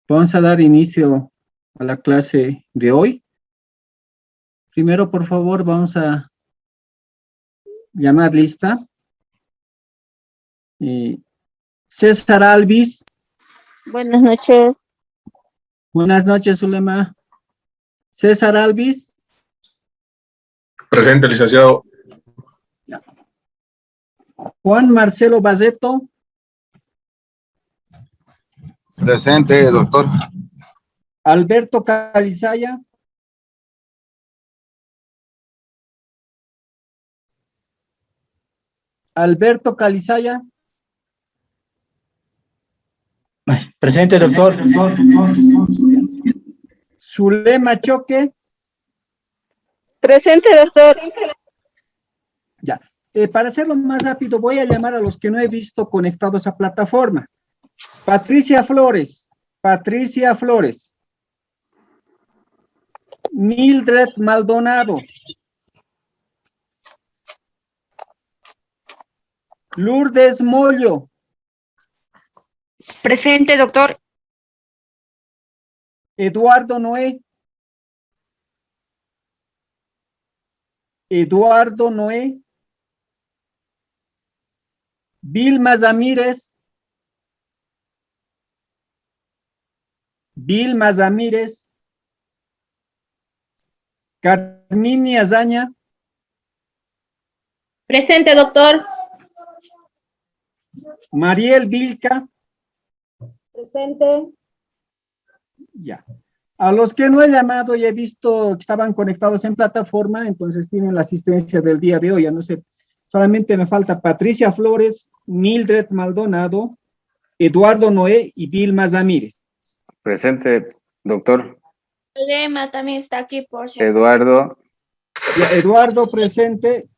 vamos a dar inicio a la clase de hoy. Primero, por favor, vamos a llamar lista. César Alvis. Buenas noches. Buenas noches, Zulema. César Alvis. Presente, licenciado. Juan Marcelo Bazeto. Presente, doctor. Alberto Calizaya. Alberto Calizaya. Presente, doctor. Zulema Choque. Presente, doctor. Ya. Para hacerlo más rápido, voy a llamar a los que no he visto conectados a plataforma. Patricia Flores. Patricia Flores. Mildred Maldonado. Lourdes Mollo. Presente, doctor. Eduardo Noé. Eduardo Noé. Vilma Ramírez. Vilma Ramírez. Carmini Azaña. Presente, doctor. Mariel Vilca. Presente. Ya. A los que no he llamado y he visto que estaban conectados en plataforma, entonces tienen la asistencia del día de hoy. Ya no sé, solamente me falta Patricia Flores, Mildred Maldonado, Eduardo Noé y Vilma Ramírez. Presente, doctor. Zulema también está aquí por si Eduardo. Ya, Eduardo presente.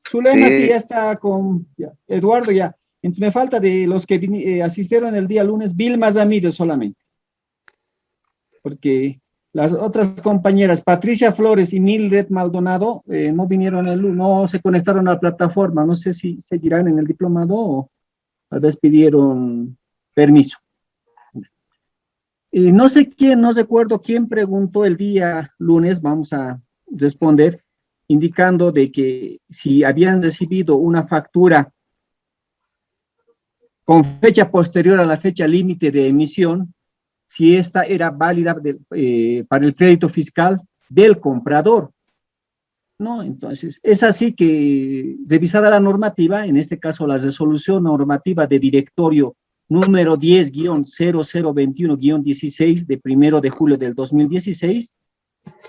Zulema sí Sí. ya está con... ya, Eduardo ya. Entonces me falta de los que asistieron el día lunes, Vilma Ramírez solamente. Porque las otras compañeras, Patricia Flores y Mildred Maldonado, no vinieron, no se conectaron a la plataforma. No sé si seguirán en el diplomado o les pidieron permiso. No sé quién, no recuerdo quién preguntó el día lunes, vamos a responder, indicando de que si habían recibido una factura con fecha posterior a la fecha límite de emisión, si esta era válida para el crédito fiscal del comprador. ¿No? Entonces, es así que, revisada la normativa, en este caso la resolución normativa de directorio número 10-0021-16 de 1 de julio del 2016,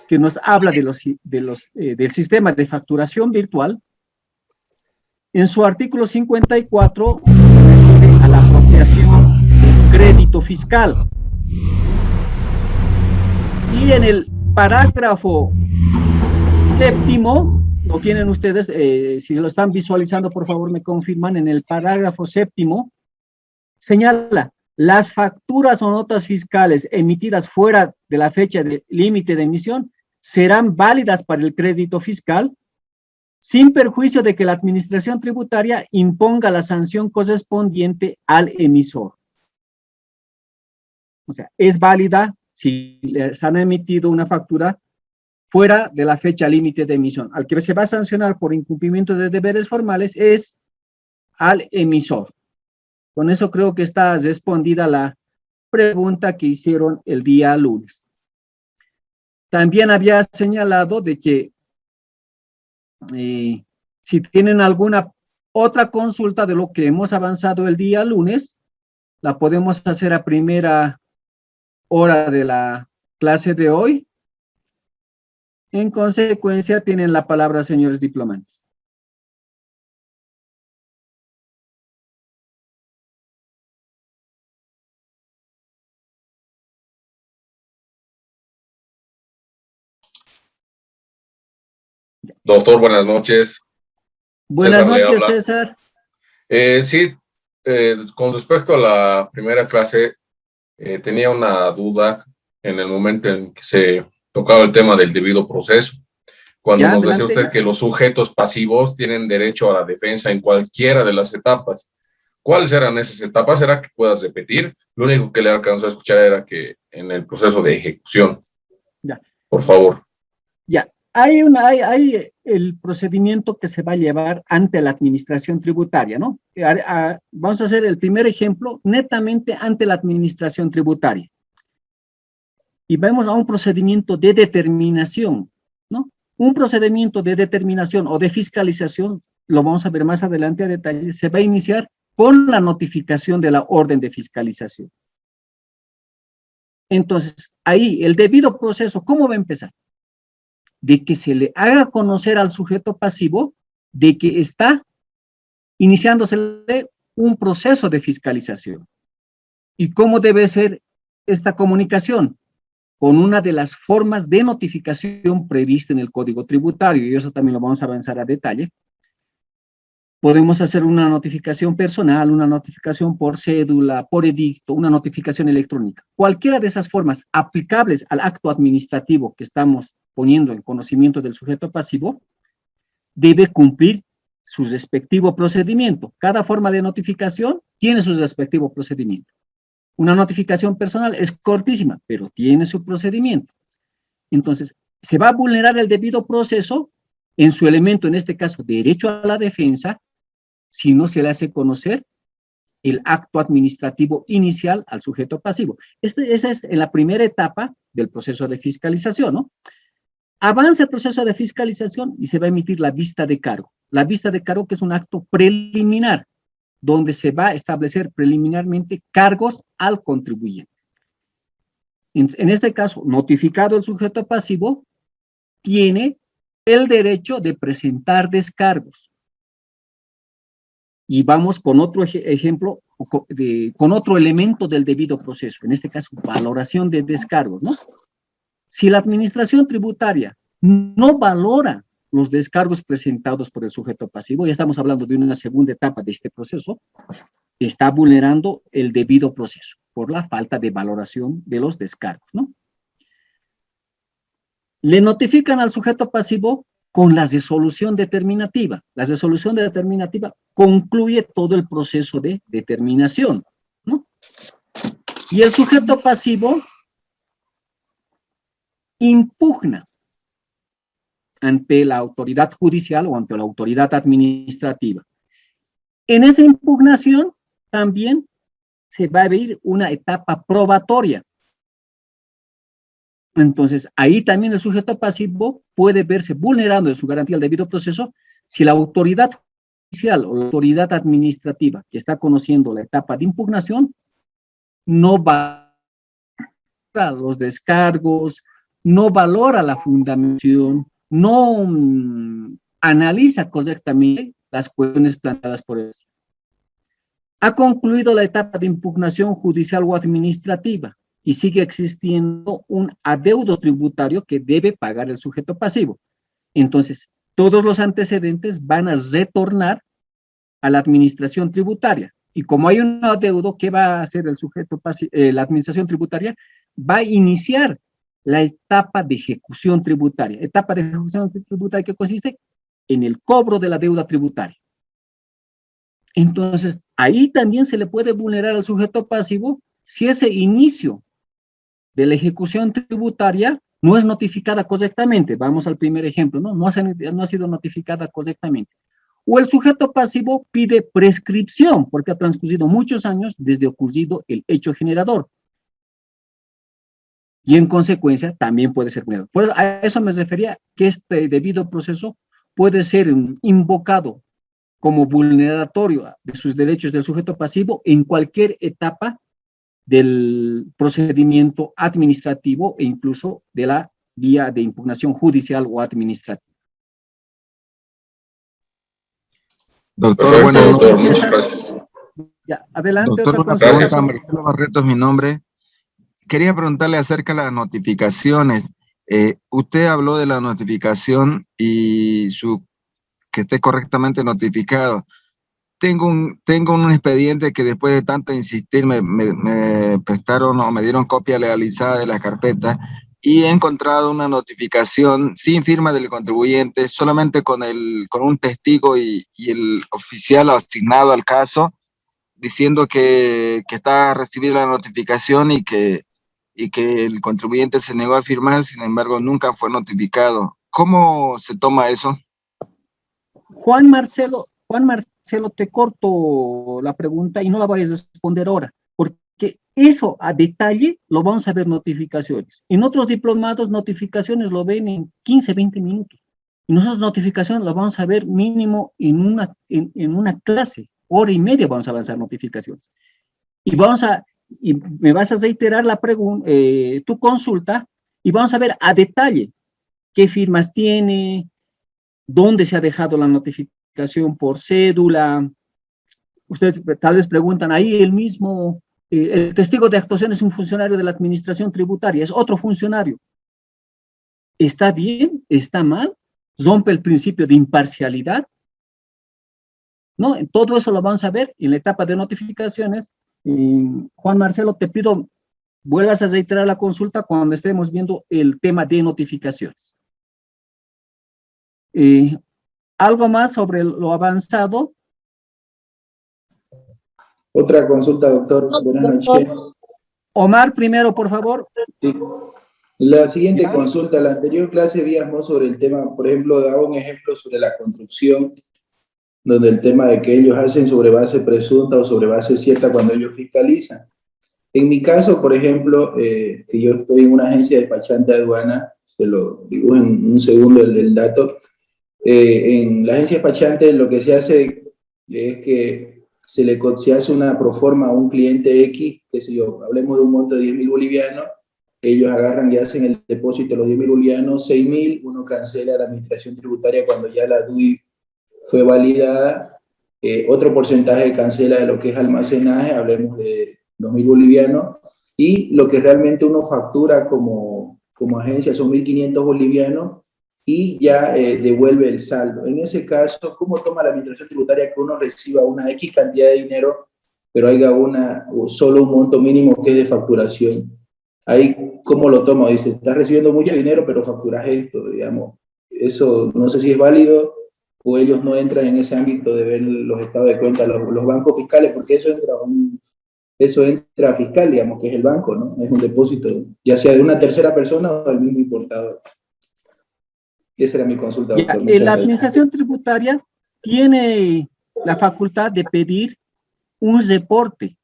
que nos habla del sistema de facturación virtual, en su artículo 54 se refiere a la apropiación del crédito fiscal. Y en el parágrafo séptimo, lo tienen ustedes, si lo están visualizando, por favor me confirman, en el parágrafo séptimo, señala, las facturas o notas fiscales emitidas fuera de la fecha de límite de emisión serán válidas para el crédito fiscal, sin perjuicio de que la administración tributaria imponga la sanción correspondiente al emisor. O sea, es válida si les han emitido una factura fuera de la fecha límite de emisión. Al que se va a sancionar por incumplimiento de deberes formales es al emisor. Con eso creo que está respondida la pregunta que hicieron el día lunes. También había señalado de que si tienen alguna otra consulta de lo que hemos avanzado el día lunes, la podemos hacer a primera hora de la clase de hoy. En consecuencia, tienen la palabra, señores diplomantes. Doctor, buenas noches. Buenas César le noches, habla. César. Sí, con respecto a la primera clase, tenía una duda en el momento en que se tocaba el tema del debido proceso. Cuando Ya, nos decía adelante. usted que los sujetos pasivos tienen derecho a la defensa en cualquiera de las etapas, ¿Cuáles eran esas etapas? ¿Era que puedas repetir? Lo único que le alcanzó a escuchar era que en el proceso de ejecución. Ya. Por favor. Ya, hay el procedimiento que se va a llevar ante la administración tributaria, ¿no? Vamos a hacer el primer ejemplo netamente ante la administración tributaria. Y vamos a un procedimiento de determinación, ¿no? Un procedimiento de determinación o de fiscalización, lo vamos a ver más adelante a detalle, se va a iniciar con la notificación de la orden de fiscalización. Entonces, ahí el debido proceso, ¿cómo va a empezar? De que se le haga conocer al sujeto pasivo de que está iniciándose un proceso de fiscalización. ¿Y cómo debe ser esta comunicación? Con una de las formas de notificación prevista en el Código Tributario, y eso también lo vamos a avanzar a detalle. Podemos hacer una notificación personal, una notificación por cédula, por edicto, una notificación electrónica. Cualquiera de esas formas aplicables al acto administrativo que estamos poniendo en conocimiento del sujeto pasivo, debe cumplir su respectivo procedimiento. Cada forma de notificación tiene su respectivo procedimiento. Una notificación personal es cortísima, pero tiene su procedimiento. Entonces, se va a vulnerar el debido proceso en su elemento, en este caso, derecho a la defensa, si no se le hace conocer el acto administrativo inicial al sujeto pasivo. Esa es en la primera etapa del proceso de fiscalización, ¿no? Avanza el proceso de fiscalización y se va a emitir la vista de cargo. La vista de cargo, que es un acto preliminar, donde se va a establecer preliminarmente cargos al contribuyente. En este caso, notificado el sujeto pasivo, tiene el derecho de presentar descargos. Y vamos con otro ejemplo, con otro elemento del debido proceso, en este caso, valoración de descargos, ¿no? Si la administración tributaria no valora los descargos presentados por el sujeto pasivo, ya estamos hablando de una segunda etapa de este proceso, está vulnerando el debido proceso por la falta de valoración de los descargos, ¿no? Le notifican al sujeto pasivo con la resolución determinativa. La resolución determinativa concluye todo el proceso de determinación, ¿no? Y el sujeto pasivo impugna ante la autoridad judicial o ante la autoridad administrativa. En esa impugnación también se va a abrir una etapa probatoria. Entonces, ahí también el sujeto pasivo puede verse vulnerando en su garantía al debido proceso si la autoridad judicial o la autoridad administrativa que está conociendo la etapa de impugnación no valora los descargos, no valora la fundamentación, no analiza correctamente las cuestiones planteadas por él. Ha concluido la etapa de impugnación judicial o administrativa y sigue existiendo un adeudo tributario que debe pagar el sujeto pasivo. Entonces, todos los antecedentes van a retornar a la administración tributaria. Y como hay un adeudo, ¿qué va a hacer el sujeto pasivo? La administración tributaria va a iniciar la etapa de ejecución tributaria. Etapa de ejecución tributaria que consiste en el cobro de la deuda tributaria. Entonces, ahí también se le puede vulnerar al sujeto pasivo si ese inicio de la ejecución tributaria no es notificada correctamente. Vamos al primer ejemplo, ¿no? No ha sido notificada correctamente. O el sujeto pasivo pide prescripción porque ha transcurrido muchos años desde ocurrido el hecho generador. Y en consecuencia también puede ser vulnerado. Por eso, a eso me refería, que este debido proceso puede ser invocado como vulneratorio de sus derechos del sujeto pasivo en cualquier etapa del procedimiento administrativo e incluso de la vía de impugnación judicial o administrativa. Doctor, bueno, doctor, muchas gracias. Ya, adelante. Doctor, una pregunta, Marcelo Barreto es mi nombre. Quería preguntarle acerca de las notificaciones. Usted habló de la notificación y que esté correctamente notificado. Tengo un expediente que después de tanto insistir me prestaron o me dieron copia legalizada de la carpeta y he encontrado una notificación sin firma del contribuyente, solamente con un testigo y el oficial asignado al caso, diciendo que está recibida la notificación y que el contribuyente se negó a firmar, sin embargo, nunca fue notificado. ¿Cómo se toma eso? Juan Marcelo, te corto la pregunta y no la vayas a responder ahora, porque eso a detalle lo vamos a ver notificaciones. En otros diplomados, notificaciones lo ven en 15, 20 minutos. Y nosotros notificaciones lo vamos a ver mínimo en una clase, hora y media vamos a avanzar notificaciones. Y me vas a reiterar tu consulta y vamos a ver a detalle qué firmas tiene, dónde se ha dejado la notificación por cédula. Ustedes tal vez preguntan, ahí el testigo de actuación es un funcionario de la administración tributaria, es otro funcionario. ¿Está bien? ¿Está mal? ¿Rompe el principio de imparcialidad? ¿No? Todo eso lo vamos a ver en la etapa de notificaciones. Juan Marcelo, te pido, vuelvas a reiterar la consulta cuando estemos viendo el tema de notificaciones. ¿Algo más sobre lo avanzado? Otra consulta, doctor. Buenas noches. Omar, primero, por favor. Sí. La siguiente ¿Ya? consulta, la anterior clase víamos sobre el tema, por ejemplo, daba un ejemplo sobre la construcción, donde el tema de que ellos hacen sobre base presunta o sobre base cierta cuando ellos fiscalizan. En mi caso, por ejemplo, que yo estoy en una agencia despachante de aduana, se lo digo en un segundo el dato, en la agencia despachante lo que se hace es que se hace una proforma a un cliente X, que si yo, hablemos de un monto de 10.000 bolivianos, ellos agarran y hacen el depósito de los 10.000 bolivianos, 6.000, uno cancela la administración tributaria cuando ya la DUI fue validada, otro porcentaje cancela de lo que es almacenaje, hablemos de 2.000 bolivianos, y lo que realmente uno factura como agencia son 1.500 bolivianos, y ya devuelve el saldo. En ese caso, ¿cómo toma la administración tributaria que uno reciba una X cantidad de dinero, pero haya solo un monto mínimo que es de facturación? Ahí, ¿cómo lo toma? Dice, estás recibiendo mucho dinero, pero facturas esto, digamos. Eso no sé si es válido o ellos no entran en ese ámbito de ver los estados de cuenta, los bancos fiscales, porque eso entra a fiscal, digamos, que es el banco, ¿no? Es un depósito, ya sea de una tercera persona o del mismo importador. Esa era mi consulta, doctor. La administración tributaria tiene la facultad de pedir un reporte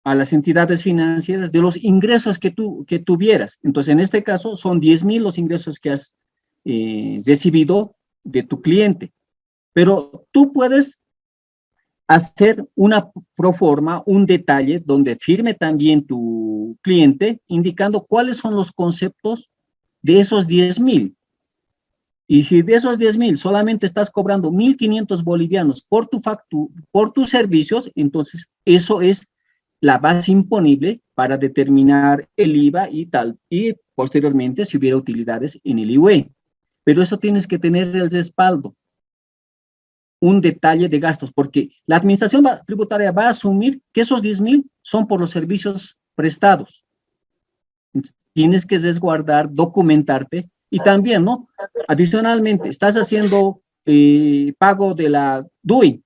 a las entidades financieras de los ingresos que tuvieras. Entonces, en este caso, son 10.000 los ingresos que has recibido de tu cliente. Pero tú puedes hacer una proforma, un detalle, donde firme también tu cliente, indicando cuáles son los conceptos de esos 10.000. Y si de esos 10.000 solamente estás cobrando 1.500 bolivianos por tus servicios, entonces eso es la base imponible para determinar el IVA y tal, y posteriormente si hubiera utilidades en el IUE. Pero eso tienes que tener el respaldo, un detalle de gastos, porque la administración tributaria va a asumir que esos 10.000 son por los servicios prestados. Tienes que resguardar, documentarte, y también, ¿no? Adicionalmente, estás haciendo pago de la DUI,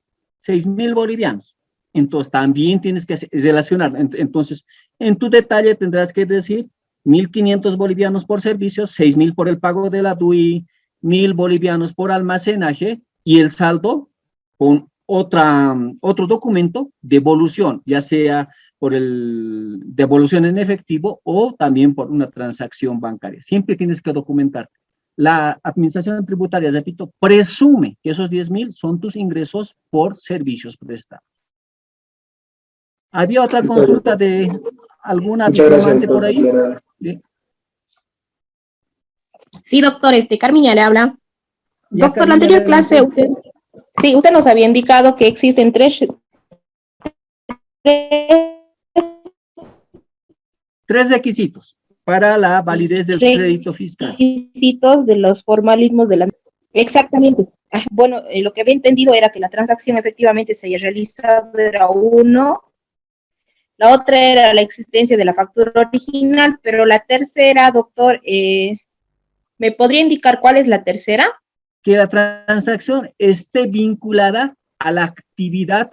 6.000 bolivianos. Entonces, también tienes que relacionar. Entonces, en tu detalle tendrás que decir 1.500 bolivianos por servicios, 6.000 por el pago de la DUI, 1.000 bolivianos por almacenaje, y el saldo con otro documento de devolución, ya sea por devolución en efectivo o también por una transacción bancaria. Siempre tienes que documentar. La administración tributaria, repito, presume que esos 10.000 son tus ingresos por servicios prestados. ¿Había otra consulta de alguna diplomante por ahí? Sí, doctor, Carmiña le habla. Ya, Doctor, la Carmiña, anterior clase, usted nos había indicado que existen tres requisitos para la validez del crédito fiscal. Requisitos de los formalismos de la... Exactamente. Bueno, lo que había entendido era que la transacción efectivamente se haya realizado era uno, la otra era la existencia de la factura original, pero la tercera, doctor, ¿me podría indicar cuál es la tercera? Que la transacción esté vinculada a la actividad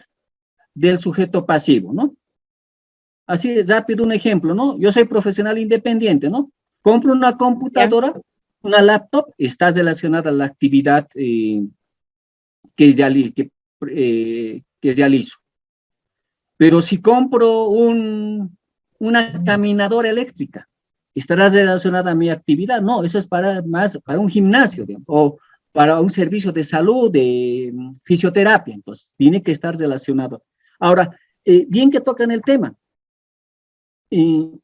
del sujeto pasivo, ¿no? Así es rápido un ejemplo, ¿no? Yo soy profesional independiente, ¿no? Compro una computadora, una laptop, está relacionada a la actividad que realizo. Pero si compro una caminadora eléctrica, ¿estará relacionada a mi actividad? No, eso es para un gimnasio, digamos, o para un servicio de salud, de fisioterapia. Entonces, tiene que estar relacionado. Ahora, bien que tocan el tema. El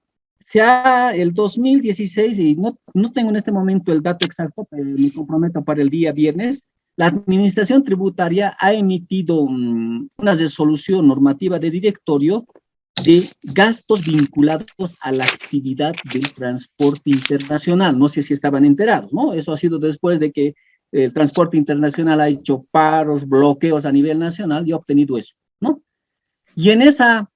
2016, y no tengo en este momento el dato exacto, pero me comprometo para el día viernes, la Administración Tributaria ha emitido una resolución normativa de directorio de gastos vinculados a la actividad del transporte internacional. No sé si estaban enterados, ¿no? Eso ha sido después de que el transporte internacional ha hecho paros, bloqueos a nivel nacional y ha obtenido eso, ¿no? Y en esa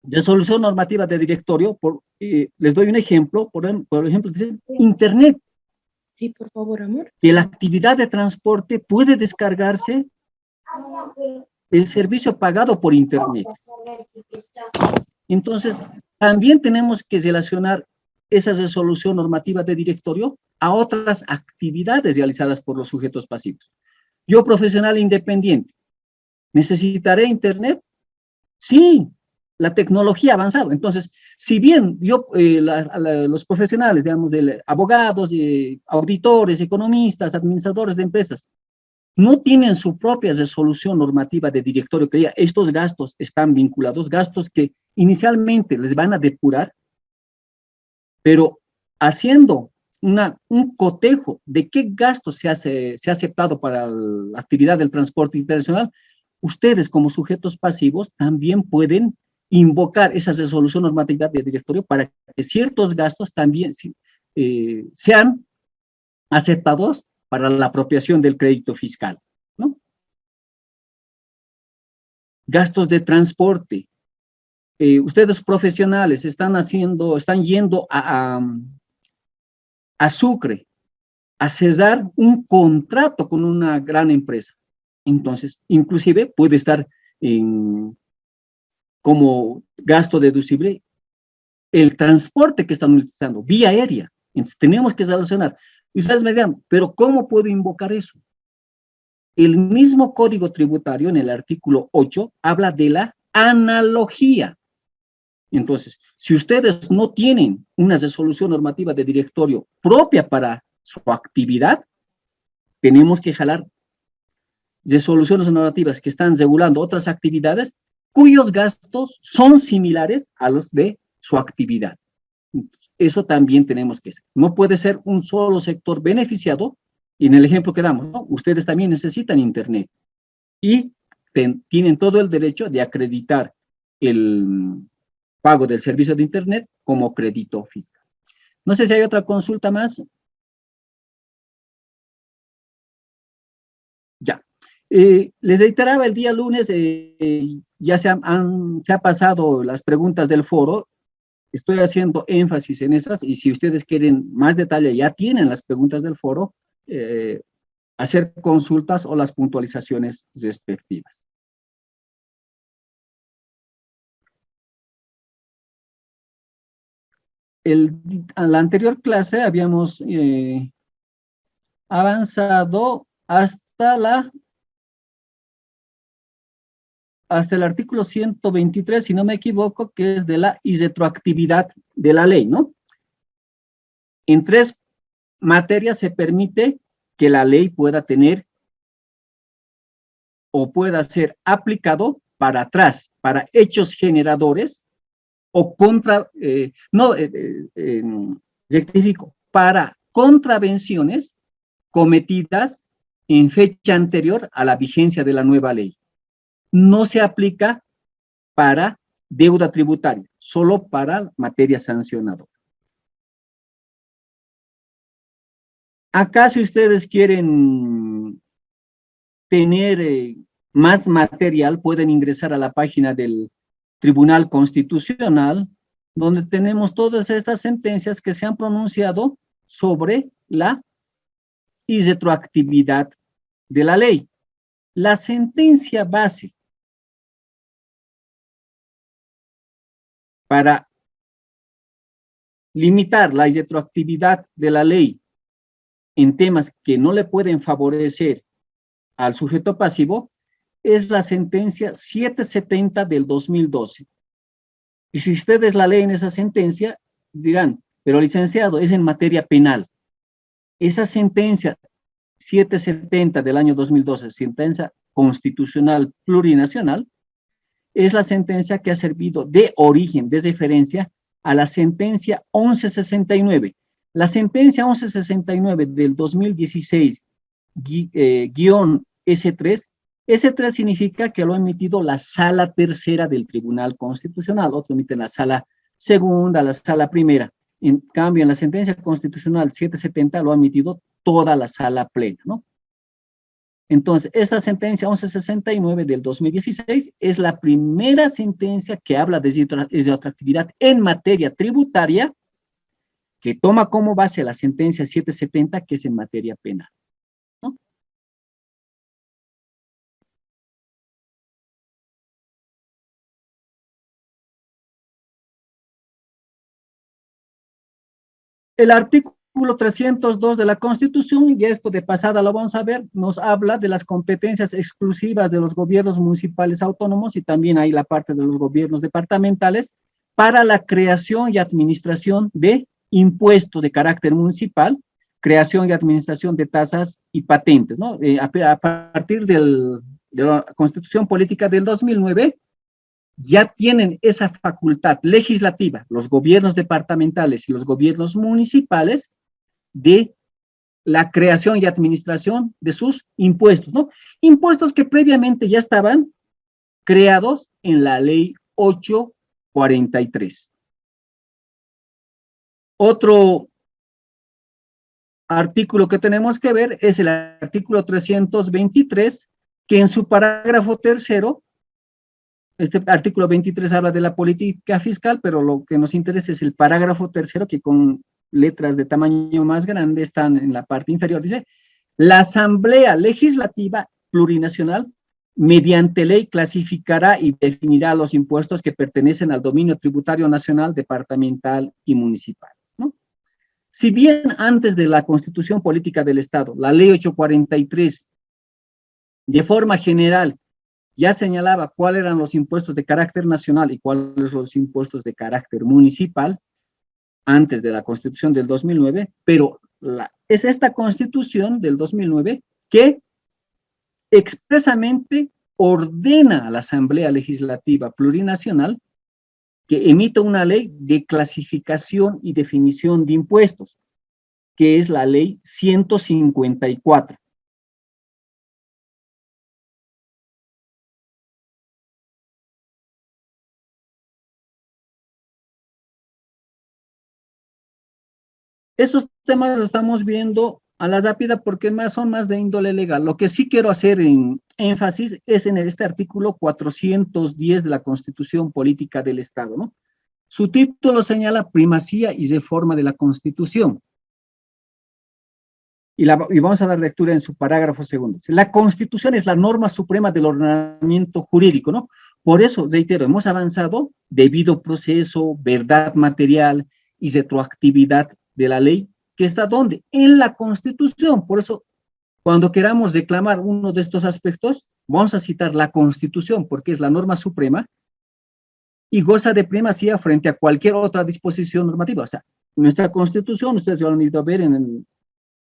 resolución normativa de directorio, les doy un ejemplo, por ejemplo, dice Internet. Sí, por favor, amor. Que la actividad de transporte puede descargarse el servicio pagado por Internet. Entonces, también tenemos que relacionar esa resolución normativa de directorio a otras actividades realizadas por los sujetos pasivos. Yo, profesional independiente, ¿necesitaré Internet? Sí, la tecnología ha avanzado. Entonces, si bien los profesionales, digamos, de abogados, auditores, economistas, administradores de empresas, no tienen su propia resolución normativa de directorio, que diga, estos gastos están vinculados, gastos que inicialmente les van a depurar, pero haciendo un cotejo de qué gastos se ha aceptado para la actividad del transporte internacional, ustedes como sujetos pasivos también pueden invocar esa resolución normativa de directorio para que ciertos gastos también sean aceptados para la apropiación del crédito fiscal, ¿no? Gastos de transporte. Ustedes profesionales están yendo a Sucre a cerrar un contrato con una gran empresa. Entonces, inclusive puede estar como gasto deducible el transporte que están utilizando, vía aérea. Entonces, tenemos que relacionar. Y ustedes me dirán, ¿pero cómo puedo invocar eso? El mismo Código Tributario, en el artículo 8, habla de la analogía. Entonces, si ustedes no tienen una resolución normativa de directorio propia para su actividad, tenemos que jalar resoluciones normativas que están regulando otras actividades cuyos gastos son similares a los de su actividad. Eso también tenemos que hacer. No puede ser un solo sector beneficiado, y en el ejemplo que damos, ¿no? Ustedes también necesitan Internet y tienen todo el derecho de acreditar el pago del servicio de Internet como crédito fiscal. No sé si hay otra consulta más. Ya. Les reiteraba el día lunes, ya se ha pasado las preguntas del foro. Estoy haciendo énfasis en esas y si ustedes quieren más detalle, ya tienen las preguntas del foro, hacer consultas o las puntualizaciones respectivas. En la anterior clase habíamos avanzado hasta el artículo 123, si no me equivoco, que es de la irretroactividad de la ley, ¿no? En 3 materias se permite que la ley pueda tener o pueda ser aplicado para atrás, para hechos generadores o rectifico, para contravenciones cometidas en fecha anterior a la vigencia de la nueva ley. No se aplica para deuda tributaria, solo para materia sancionadora. Acá, si ustedes quieren tener más material, pueden ingresar a la página del Tribunal Constitucional, donde tenemos todas estas sentencias que se han pronunciado sobre la irretroactividad de la ley. La sentencia base para limitar la retroactividad de la ley en temas que no le pueden favorecer al sujeto pasivo, es la sentencia 770 del 2012. Y si ustedes la leen esa sentencia, dirán, pero licenciado, es en materia penal. Esa sentencia 770 del año 2012, sentencia constitucional plurinacional, es la sentencia que ha servido de origen, de referencia a la sentencia 1169. La sentencia 1169 del 2016, guión S3, S3 significa que lo ha emitido la sala tercera del Tribunal Constitucional, otro emite la sala segunda, la sala primera. En cambio, en la sentencia constitucional 770 lo ha emitido toda la sala plena, ¿no? Entonces, esta sentencia 1169 del 2016 es la primera sentencia que habla de retroactividad en materia tributaria, que toma como base la sentencia 770, que es en materia penal, ¿no? El artículo 302 de la Constitución, y esto de pasada lo vamos a ver, nos habla de las competencias exclusivas de los gobiernos municipales autónomos y también hay la parte de los gobiernos departamentales para la creación y administración de impuestos de carácter municipal, creación y administración de tasas y patentes, ¿no? A partir de la Constitución Política del 2009, ya tienen esa facultad legislativa, los gobiernos departamentales y los gobiernos municipales, de la creación y administración de sus impuestos, ¿no? Impuestos que previamente ya estaban creados en la ley 843. Otro artículo que tenemos que ver es el artículo 323, que en su parágrafo tercero, este artículo 23 habla de la política fiscal, pero lo que nos interesa es el parágrafo tercero, que con letras de tamaño más grande están en la parte inferior. Dice, la Asamblea Legislativa Plurinacional, mediante ley, clasificará y definirá los impuestos que pertenecen al dominio tributario nacional, departamental y municipal, ¿no? Si bien antes de la Constitución Política del Estado, la ley 843, de forma general, ya señalaba cuáles eran los impuestos de carácter nacional y cuáles los impuestos de carácter municipal, antes de la Constitución del 2009, pero es esta Constitución del 2009 que expresamente ordena a la Asamblea Legislativa Plurinacional que emita una ley de clasificación y definición de impuestos, que es la ley 154. Estos temas los estamos viendo a la rápida porque son más de índole legal. Lo que sí quiero hacer en énfasis es en este artículo 410 de la Constitución Política del Estado, ¿no? Su título señala primacía y reforma de la Constitución. Y vamos a dar lectura en su parágrafo segundo. La Constitución es la norma suprema del ordenamiento jurídico, ¿no? Por eso, reitero, hemos avanzado debido proceso, verdad material y retroactividad de la ley, que está ¿dónde? En la Constitución. Por eso, cuando queramos reclamar uno de estos aspectos, vamos a citar la Constitución, porque es la norma suprema y goza de primacía frente a cualquier otra disposición normativa. O sea, nuestra Constitución, ustedes lo han ido a ver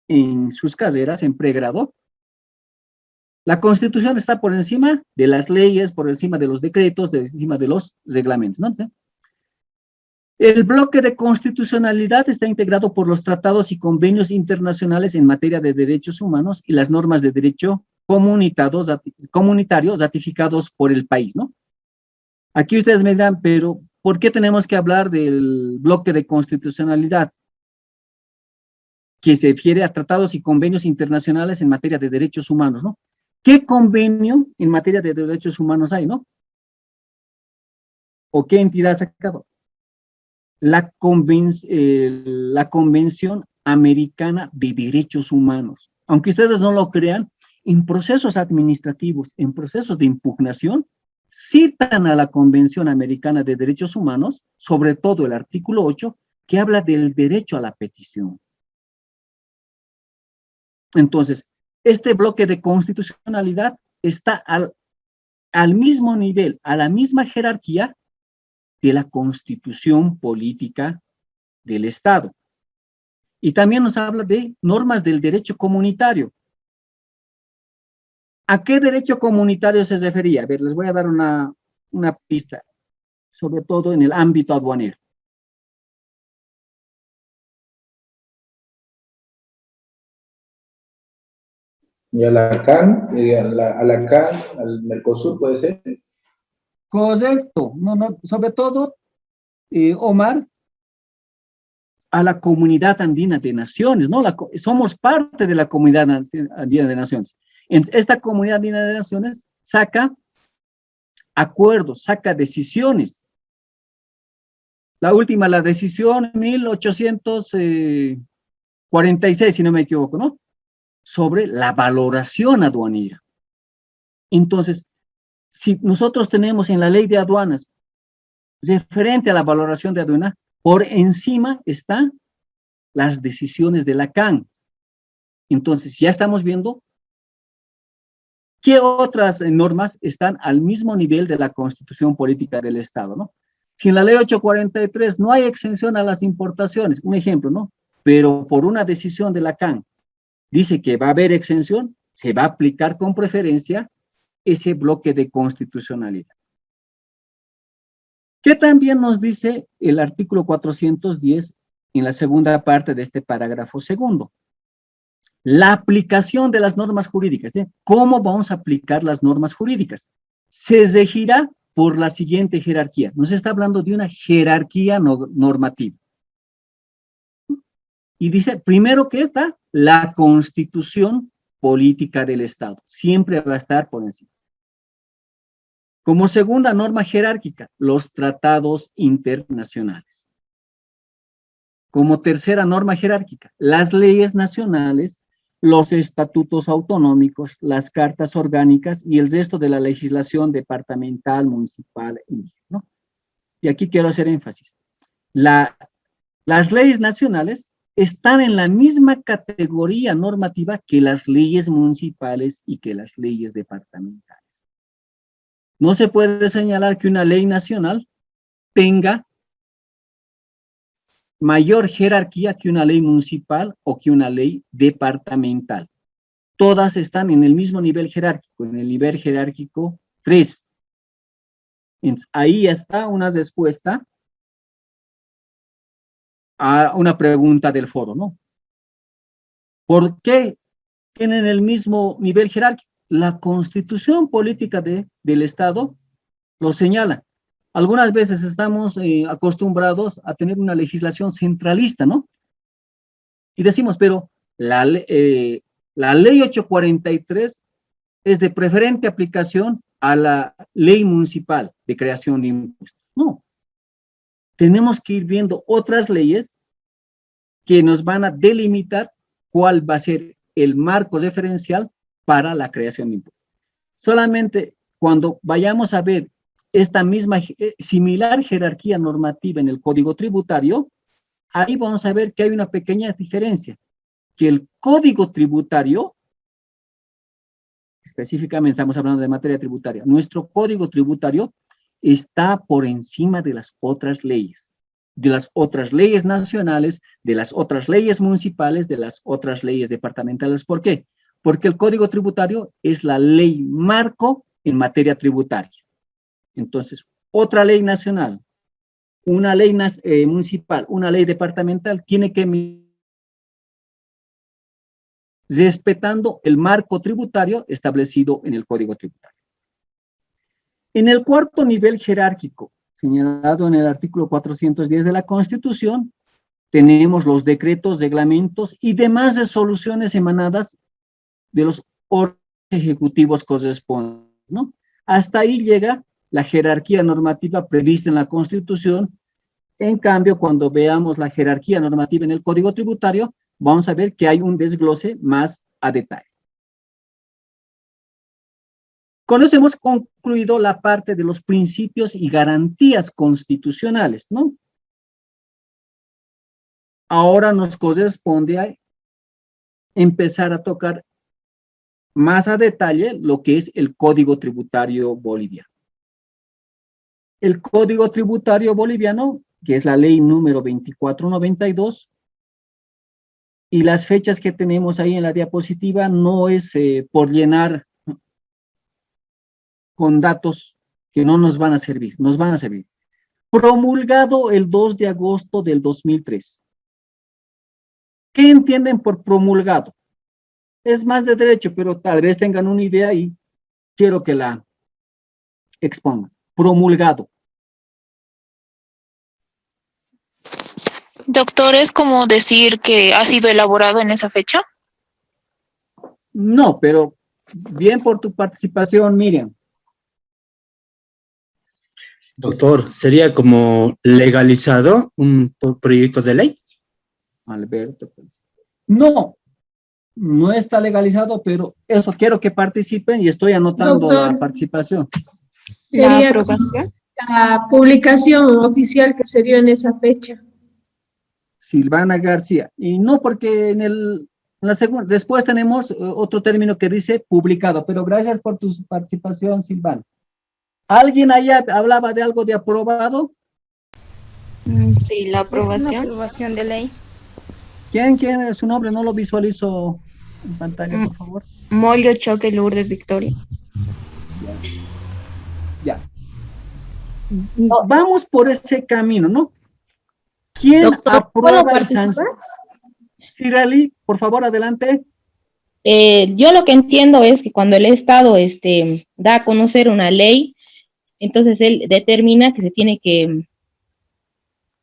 en sus carreras, en pregrado, la Constitución está por encima de las leyes, por encima de los decretos, por encima de los reglamentos, ¿no? El bloque de constitucionalidad está integrado por los tratados y convenios internacionales en materia de derechos humanos y las normas de derecho comunitario ratificados por el país, ¿no? Aquí ustedes me dirán, pero ¿por qué tenemos que hablar del bloque de constitucionalidad? Que se refiere a tratados y convenios internacionales en materia de derechos humanos, ¿no? ¿Qué convenio en materia de derechos humanos hay, no? ¿O qué entidad ha sacado? La Convención Americana de Derechos Humanos. Aunque ustedes no lo crean, en procesos administrativos, en procesos de impugnación, citan a la Convención Americana de Derechos Humanos, sobre todo el artículo 8, que habla del derecho a la petición. Entonces, este bloque de constitucionalidad está al mismo nivel, a la misma jerarquía de la constitución política del Estado. Y también nos habla de normas del derecho comunitario. ¿A qué derecho comunitario se refería? A ver, les voy a dar una pista, sobre todo en el ámbito aduanero. Y a la CAN, al Mercosur puede ser. Correcto, no, sobre todo, Omar, a la Comunidad Andina de Naciones, ¿no? Somos parte de la Comunidad Andina de Naciones. Esta Comunidad Andina de Naciones saca acuerdos, saca decisiones. La última, la decisión 1846, si no me equivoco, ¿no? Sobre la valoración aduanera. Entonces, si nosotros tenemos en la ley de aduanas, referente a la valoración de aduana, por encima están las decisiones de la CAN. Entonces, ya estamos viendo qué otras normas están al mismo nivel de la Constitución Política del Estado, ¿no? Si en la ley 843 no hay exención a las importaciones, un ejemplo, ¿no? Pero por una decisión de la CAN dice que va a haber exención, se va a aplicar con preferencia ese bloque de constitucionalidad. ¿Qué también nos dice el artículo 410 en la segunda parte de este parágrafo segundo? La aplicación de las normas jurídicas. ¿Cómo vamos a aplicar las normas jurídicas? Se regirá por la siguiente jerarquía. Nos está hablando de una jerarquía normativa. Y dice, primero que está, la Constitución Política del Estado. Siempre va a estar por encima. Como segunda norma jerárquica, los tratados internacionales. Como tercera norma jerárquica, las leyes nacionales, los estatutos autonómicos, las cartas orgánicas y el resto de la legislación departamental, municipal, ¿no? Y aquí quiero hacer énfasis. Las leyes nacionales están en la misma categoría normativa que las leyes municipales y que las leyes departamentales. No se puede señalar que una ley nacional tenga mayor jerarquía que una ley municipal o que una ley departamental. Todas están en el mismo nivel jerárquico, en el nivel jerárquico 3. Entonces, ahí está una respuesta a una pregunta del foro, ¿no? ¿Por qué tienen el mismo nivel jerárquico? La Constitución Política del Estado lo señala. Algunas veces estamos acostumbrados a tener una legislación centralista, ¿no? Y decimos, pero la ley 843 es de preferente aplicación a la ley municipal de creación de impuestos. No. Tenemos que ir viendo otras leyes que nos van a delimitar cuál va a ser el marco referencial para la creación de impuestos. Solamente cuando vayamos a ver esta misma similar jerarquía normativa en el Código Tributario, ahí vamos a ver que hay una pequeña diferencia, que el Código Tributario, específicamente estamos hablando de materia tributaria, nuestro Código Tributario está por encima de las otras leyes nacionales, de las otras leyes municipales, de las otras leyes departamentales. ¿Por qué? Porque el Código Tributario es la ley marco en materia tributaria. Entonces, otra ley nacional, una ley municipal, una ley departamental, tiene que respetando el marco tributario establecido en el Código Tributario. En el cuarto nivel jerárquico, señalado en el artículo 410 de la Constitución, tenemos los decretos, reglamentos y demás resoluciones emanadas de los órganos ejecutivos correspondientes, ¿no? Hasta ahí llega la jerarquía normativa prevista en la Constitución. En cambio, cuando veamos la jerarquía normativa en el Código Tributario, vamos a ver que hay un desglose más a detalle. Con eso hemos concluido la parte de los principios y garantías constitucionales, ¿no? Ahora nos corresponde a empezar a tocar más a detalle lo que es el Código Tributario Boliviano. El Código Tributario Boliviano, que es la ley número 2492, y las fechas que tenemos ahí en la diapositiva no es por llenar con datos que no nos van a servir, nos van a servir. Promulgado el 2 de agosto del 2003. ¿Qué entienden por promulgado? Es más de derecho, pero tal vez tengan una idea y quiero que la expongan. Promulgado. Doctor, ¿es como decir que ha sido elaborado en esa fecha? No, pero bien por tu participación, Miriam. Doctor, ¿sería como legalizado un proyecto de ley? Alberto. No, no está legalizado, pero eso quiero que participen y estoy anotando Doctor, la participación. ¿La sería aprobación? la publicación oficial que se dio en esa fecha. Silvana García. Y no porque después tenemos otro término que dice publicado, pero gracias por tu participación, Silvana. ¿Alguien allá hablaba de algo de aprobado? Sí, la Es una aprobación. aprobación de ley. ¿Quién es su nombre? No lo visualizo en pantalla, por favor. Molio Choque Lourdes Victoria. Ya. Vamos por ese camino, ¿no? ¿Quién Doctor, ¿puedo aprueba el participar? Cirali, por favor, adelante. Yo lo que entiendo es que cuando el Estado da a conocer una ley, entonces él determina que se tiene que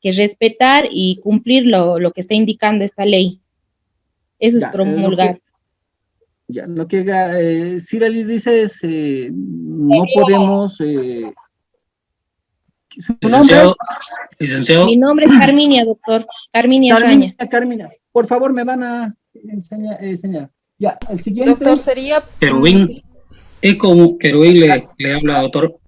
respetar y cumplir lo que está indicando esta ley. Eso Ya, es promulgar. Lo que Cirali dice es, no podemos... ¿su nombre? Licenciado, Mi nombre es Carminia, doctor. Carminia Raña. Carmina, por favor, me van a enseñar. Ya, el siguiente. Doctor, sería... Querubín, es como Querubín le habla, doctor.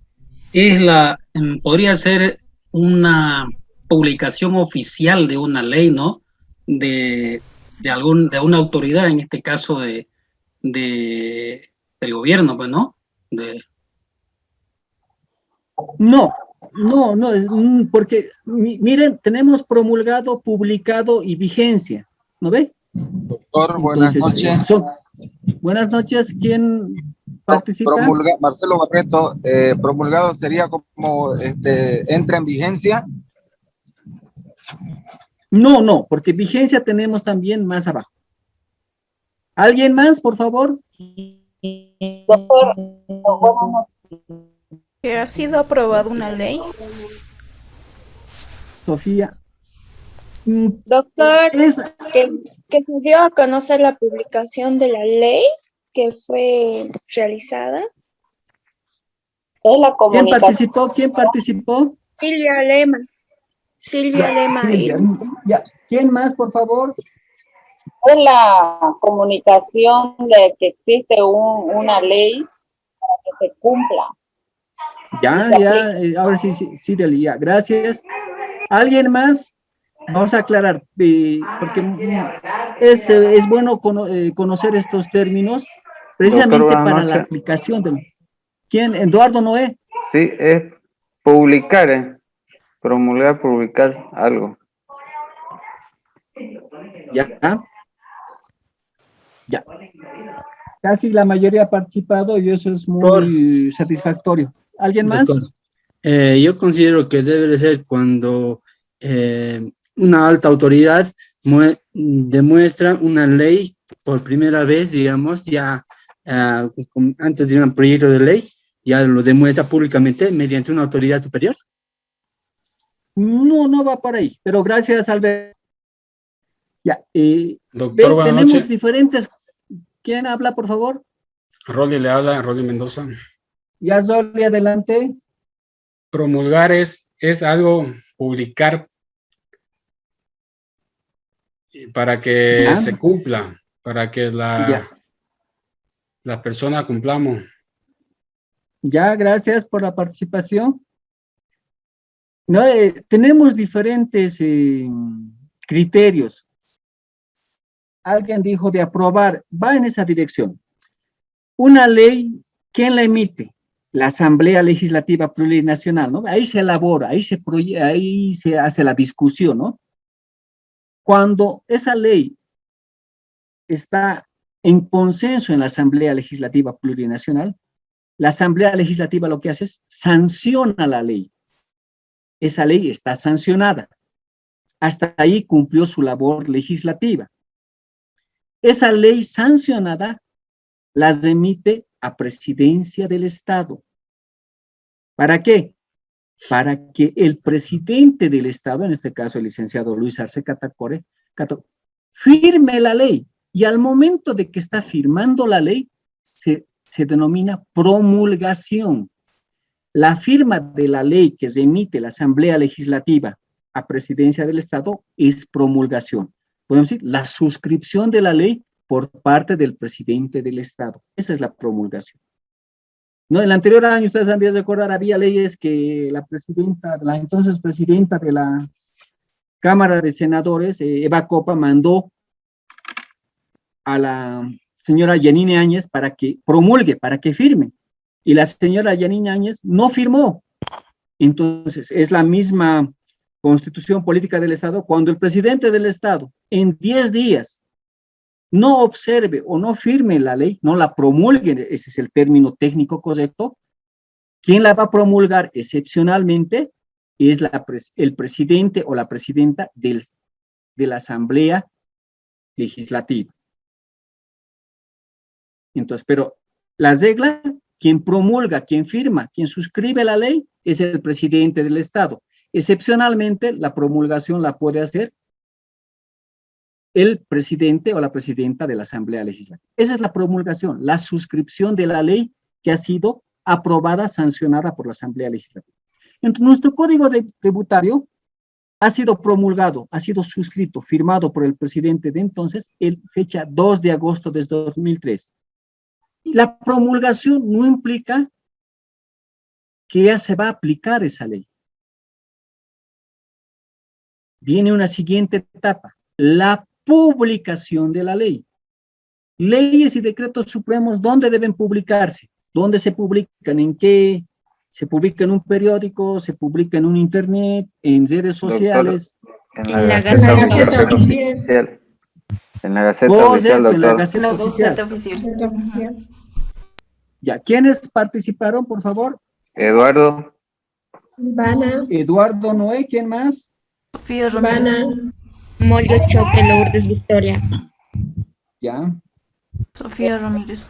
Podría ser una publicación oficial de una ley, ¿no? De una autoridad, en este caso del gobierno, pues, ¿no? No, porque miren, tenemos promulgado, publicado y vigencia, ¿no ve? Doctor, buenas noches. Buenas noches, ¿quién participa? Marcelo Barreto, promulgado sería como entra en vigencia. No, porque vigencia tenemos también más abajo. ¿Alguien más, por favor? Doctor, ¿Que ha sido aprobada una ley? Sofía. Doctor, que se dio a conocer la publicación de la ley que fue realizada. es la comunicación. ¿Quién participó? Silvia Lema. Silvia Lema. Silvia. Ya. ¿Quién más, por favor? Es la comunicación de que existe una ley para que se cumpla. Ahora sí, Delia, gracias. ¿Alguien más? Vamos a aclarar, porque es bueno conocer estos términos, precisamente Doctor, para la aplicación de... ¿Quién? ¿Eduardo Noé? Sí, es publicar, promulgar, publicar algo. Ya. Casi la mayoría ha participado y eso es muy satisfactorio. ¿Alguien más? Doctor, yo considero que debe de ser cuando una alta autoridad demuestra una ley por primera vez, digamos, ya antes de un proyecto de ley, ya lo demuestra públicamente mediante una autoridad superior. No va por ahí, pero gracias, Alberto. Ya, Doctor, buenas tenemos noches. diferentes... ¿Quién habla, por favor? Rolly le habla, Rolly Mendoza. Ya, Rolly, adelante. Promulgar es algo, publicar para que se cumpla, para que las personas cumplamos. Ya, gracias por la participación. No, tenemos diferentes criterios. Alguien dijo de aprobar, va en esa dirección. Una ley, ¿quién la emite? La Asamblea Legislativa Plurinacional, ¿no? Ahí se elabora, ahí se hace la discusión, ¿no? Cuando esa ley está en consenso en la Asamblea Legislativa Plurinacional, la Asamblea Legislativa lo que hace es sanciona la ley. Esa ley está sancionada. Hasta ahí cumplió su labor legislativa. Esa ley sancionada las remite a Presidencia del Estado. ¿Para qué? Para que el presidente del Estado, en este caso el licenciado Luis Arce Catacora, firme la ley. Y al momento de que está firmando la ley, se denomina promulgación. La firma de la ley que remite la Asamblea Legislativa a Presidencia del Estado es promulgación. Podemos decir, la suscripción de la ley por parte del presidente del Estado. Esa es la promulgación. No, en el anterior año, ustedes han de recordar, había leyes que la presidenta, la entonces presidenta de la Cámara de Senadores, Eva Copa, mandó a la señora Yanine Áñez para que promulgue, para que firme. Y la señora Yanine Áñez no firmó. Entonces, es la misma Constitución Política del Estado. Cuando el presidente del Estado, en 10 días, no observe o no firme la ley, no la promulgue, ese es el término técnico correcto, ¿quién la va a promulgar excepcionalmente? Es el presidente o la presidenta de la Asamblea Legislativa. Entonces, pero la regla, quien promulga, quien firma, quien suscribe la ley, es el presidente del Estado. Excepcionalmente, la promulgación la puede hacer el presidente o la presidenta de la Asamblea Legislativa. Esa es la promulgación, la suscripción de la ley que ha sido aprobada, sancionada por la Asamblea Legislativa. Entonces, nuestro código tributario ha sido promulgado, ha sido suscrito, firmado por el presidente de entonces, el fecha 2 de agosto de 2003. Y la promulgación no implica que ya se va a aplicar esa ley. Viene una siguiente etapa, la publicación de la ley. Leyes y decretos supremos, ¿dónde deben publicarse? ¿Dónde se publican? ¿En qué? ¿Se publica en un periódico? ¿Se publica en un internet? ¿En redes sociales? Doctor, en la Gaceta Oficial. En la Gaceta Oficial, doctor. En la Gaceta Oficial. Ya, ¿quiénes participaron, por favor? Eduardo. Ivana. Eduardo Noé, ¿quién más? Sofía Ramírez. Ivana. Mollo Choque Lourdes Victoria. Ya. Sofía Ramírez.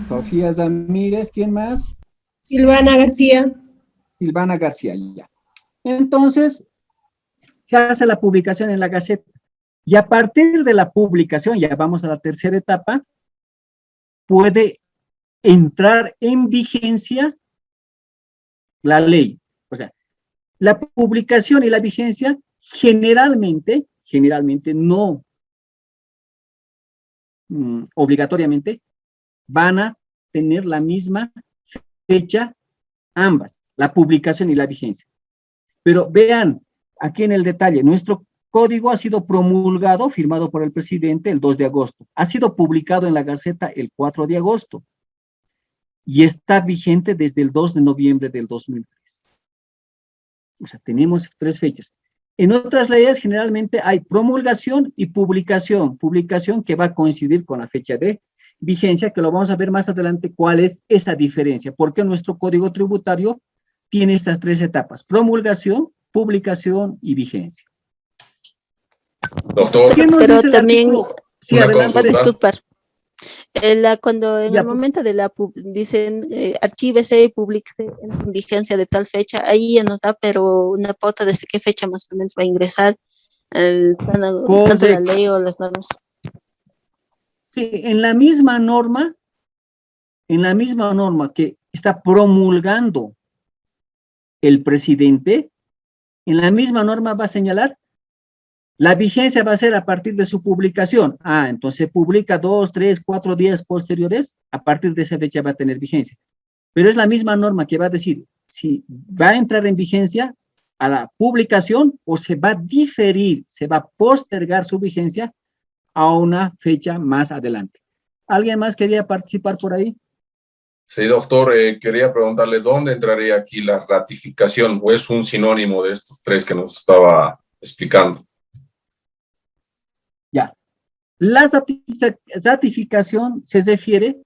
Sofía Ramírez, ¿quién más? Silvana García. Silvana García, ya. Entonces, se hace la publicación en la Gaceta. Y a partir de la publicación, ya vamos a la tercera etapa, puede entrar en vigencia la ley. O sea, la publicación y la vigencia generalmente no obligatoriamente van a tener la misma fecha, ambas, la publicación y la vigencia. Pero vean, aquí en el detalle, nuestro código ha sido promulgado, firmado por el presidente el 2 de agosto. Ha sido publicado en la Gaceta el 4 de agosto. Y está vigente desde el 2 de noviembre del 2003. O sea, tenemos 3 fechas. En otras leyes generalmente hay promulgación y publicación. Publicación que va a coincidir con la fecha de vigencia, que lo vamos a ver más adelante cuál es esa diferencia. Porque nuestro código tributario tiene estas 3 etapas. Promulgación, publicación y vigencia. Doctor. Pero también, sí, adelante. disculpar. Cuando en el momento de la dicen archívese y publíquese en vigencia de tal fecha, ahí anota, pero una pauta desde qué fecha más o menos va a ingresar tanto la ley o las normas. Sí, en la misma norma que está promulgando el presidente, en la misma norma va a señalar la vigencia va a ser a partir de su publicación. Entonces se publica 2, 3, 4 días posteriores, a partir de esa fecha va a tener vigencia. pero es la misma norma que va a decir si va a entrar en vigencia a la publicación o se va a diferir, se va a postergar su vigencia a una fecha más adelante. ¿Alguien más quería participar por ahí? Sí, doctor, quería preguntarle, ¿dónde entraría aquí la ratificación? ¿O es un sinónimo de estos tres que nos estaba explicando? Ya. La ratificación se refiere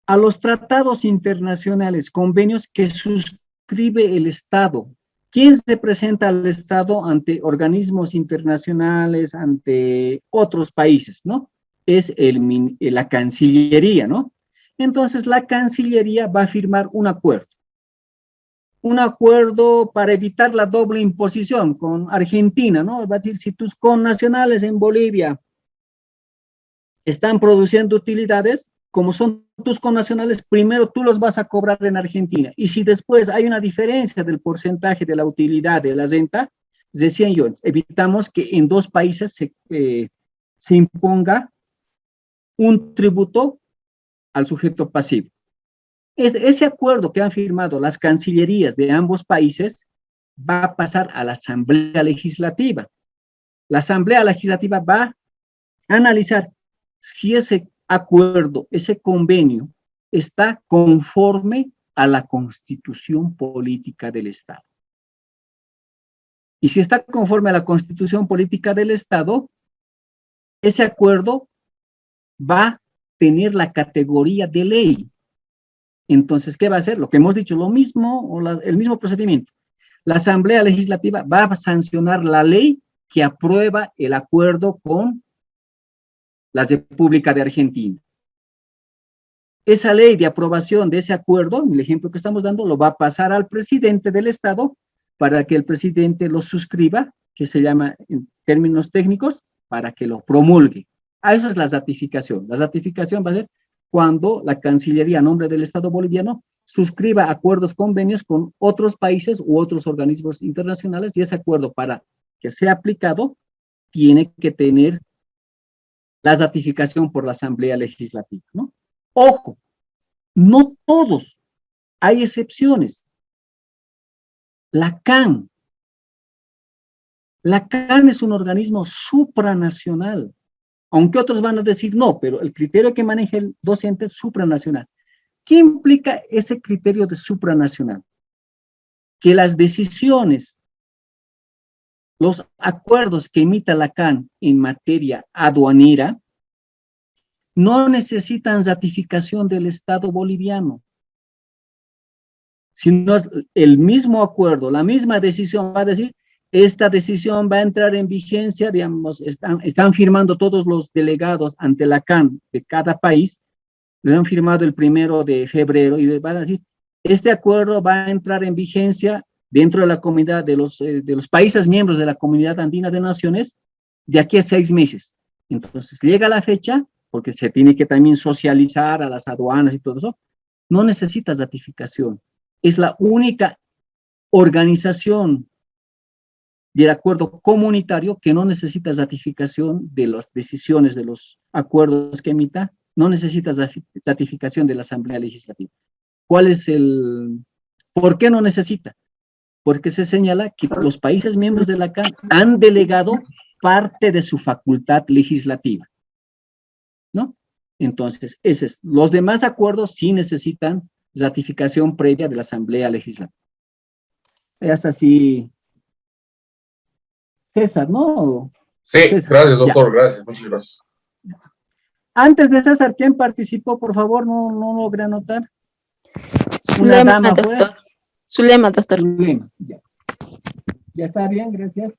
a los tratados internacionales, convenios que suscribe el Estado. ¿Quién representa al Estado ante organismos internacionales, ante otros países, no? Es la Cancillería, ¿no? Entonces, la Cancillería va a firmar un acuerdo para evitar la doble imposición con Argentina, ¿no? Va a decir, si tus connacionales en Bolivia están produciendo utilidades, como son tus connacionales, primero tú los vas a cobrar en Argentina, y si después hay una diferencia del porcentaje de la utilidad de la renta, recién evitamos que en dos países se imponga un tributo al sujeto pasivo. Ese acuerdo que han firmado las cancillerías de ambos países va a pasar a la Asamblea Legislativa. La Asamblea Legislativa va a analizar si ese acuerdo, ese convenio, está conforme a la Constitución Política del Estado. Y si está conforme a la Constitución Política del Estado, ese acuerdo va a tener la categoría de ley. Entonces, ¿qué va a hacer? Lo que hemos dicho, lo mismo, o el mismo procedimiento. La Asamblea Legislativa va a sancionar la ley que aprueba el acuerdo con la República de Argentina. Esa ley de aprobación de ese acuerdo, el ejemplo que estamos dando, lo va a pasar al presidente del Estado para que el presidente lo suscriba, que se llama en términos técnicos, para que lo promulgue. Eso es la ratificación. La ratificación va a ser cuando la Cancillería, a nombre del Estado boliviano, suscriba acuerdos, convenios con otros países u otros organismos internacionales, y ese acuerdo, para que sea aplicado, tiene que tener la ratificación por la Asamblea Legislativa, ¿no? Ojo, no todos, hay excepciones. La CAN es un organismo supranacional, aunque otros van a decir no, pero el criterio que maneja el docente es supranacional. ¿Qué implica ese criterio de supranacional? Que las decisiones, los acuerdos que emita la CAN en materia aduanera no necesitan ratificación del Estado boliviano, sino el mismo acuerdo, la misma decisión va a decir, esta decisión va a entrar en vigencia, digamos, están firmando todos los delegados ante la CAN de cada país, lo han firmado el 1 de febrero, y van a decir, este acuerdo va a entrar en vigencia dentro de la comunidad de los países miembros de la Comunidad Andina de Naciones de aquí a 6 meses. Entonces llega la fecha, porque se tiene que también socializar a las aduanas y todo eso, no necesita ratificación. Es la única organización del acuerdo comunitario que no necesita ratificación de las decisiones de los acuerdos que emita, no necesita ratificación de la Asamblea Legislativa. ¿Por qué no necesita? Porque se señala que los países miembros de la CAN han delegado parte de su facultad legislativa, ¿no? Entonces, los demás acuerdos sí necesitan ratificación previa de la Asamblea Legislativa. Es así, César, ¿no? Sí, César. Gracias, doctor, Ya. gracias, muchas gracias. Antes de César, ¿quién participó? Por favor, no logré anotar. Una Zulema, dama fue. doctor. Zulema, doctor. Zulema, ya. Ya está bien, gracias.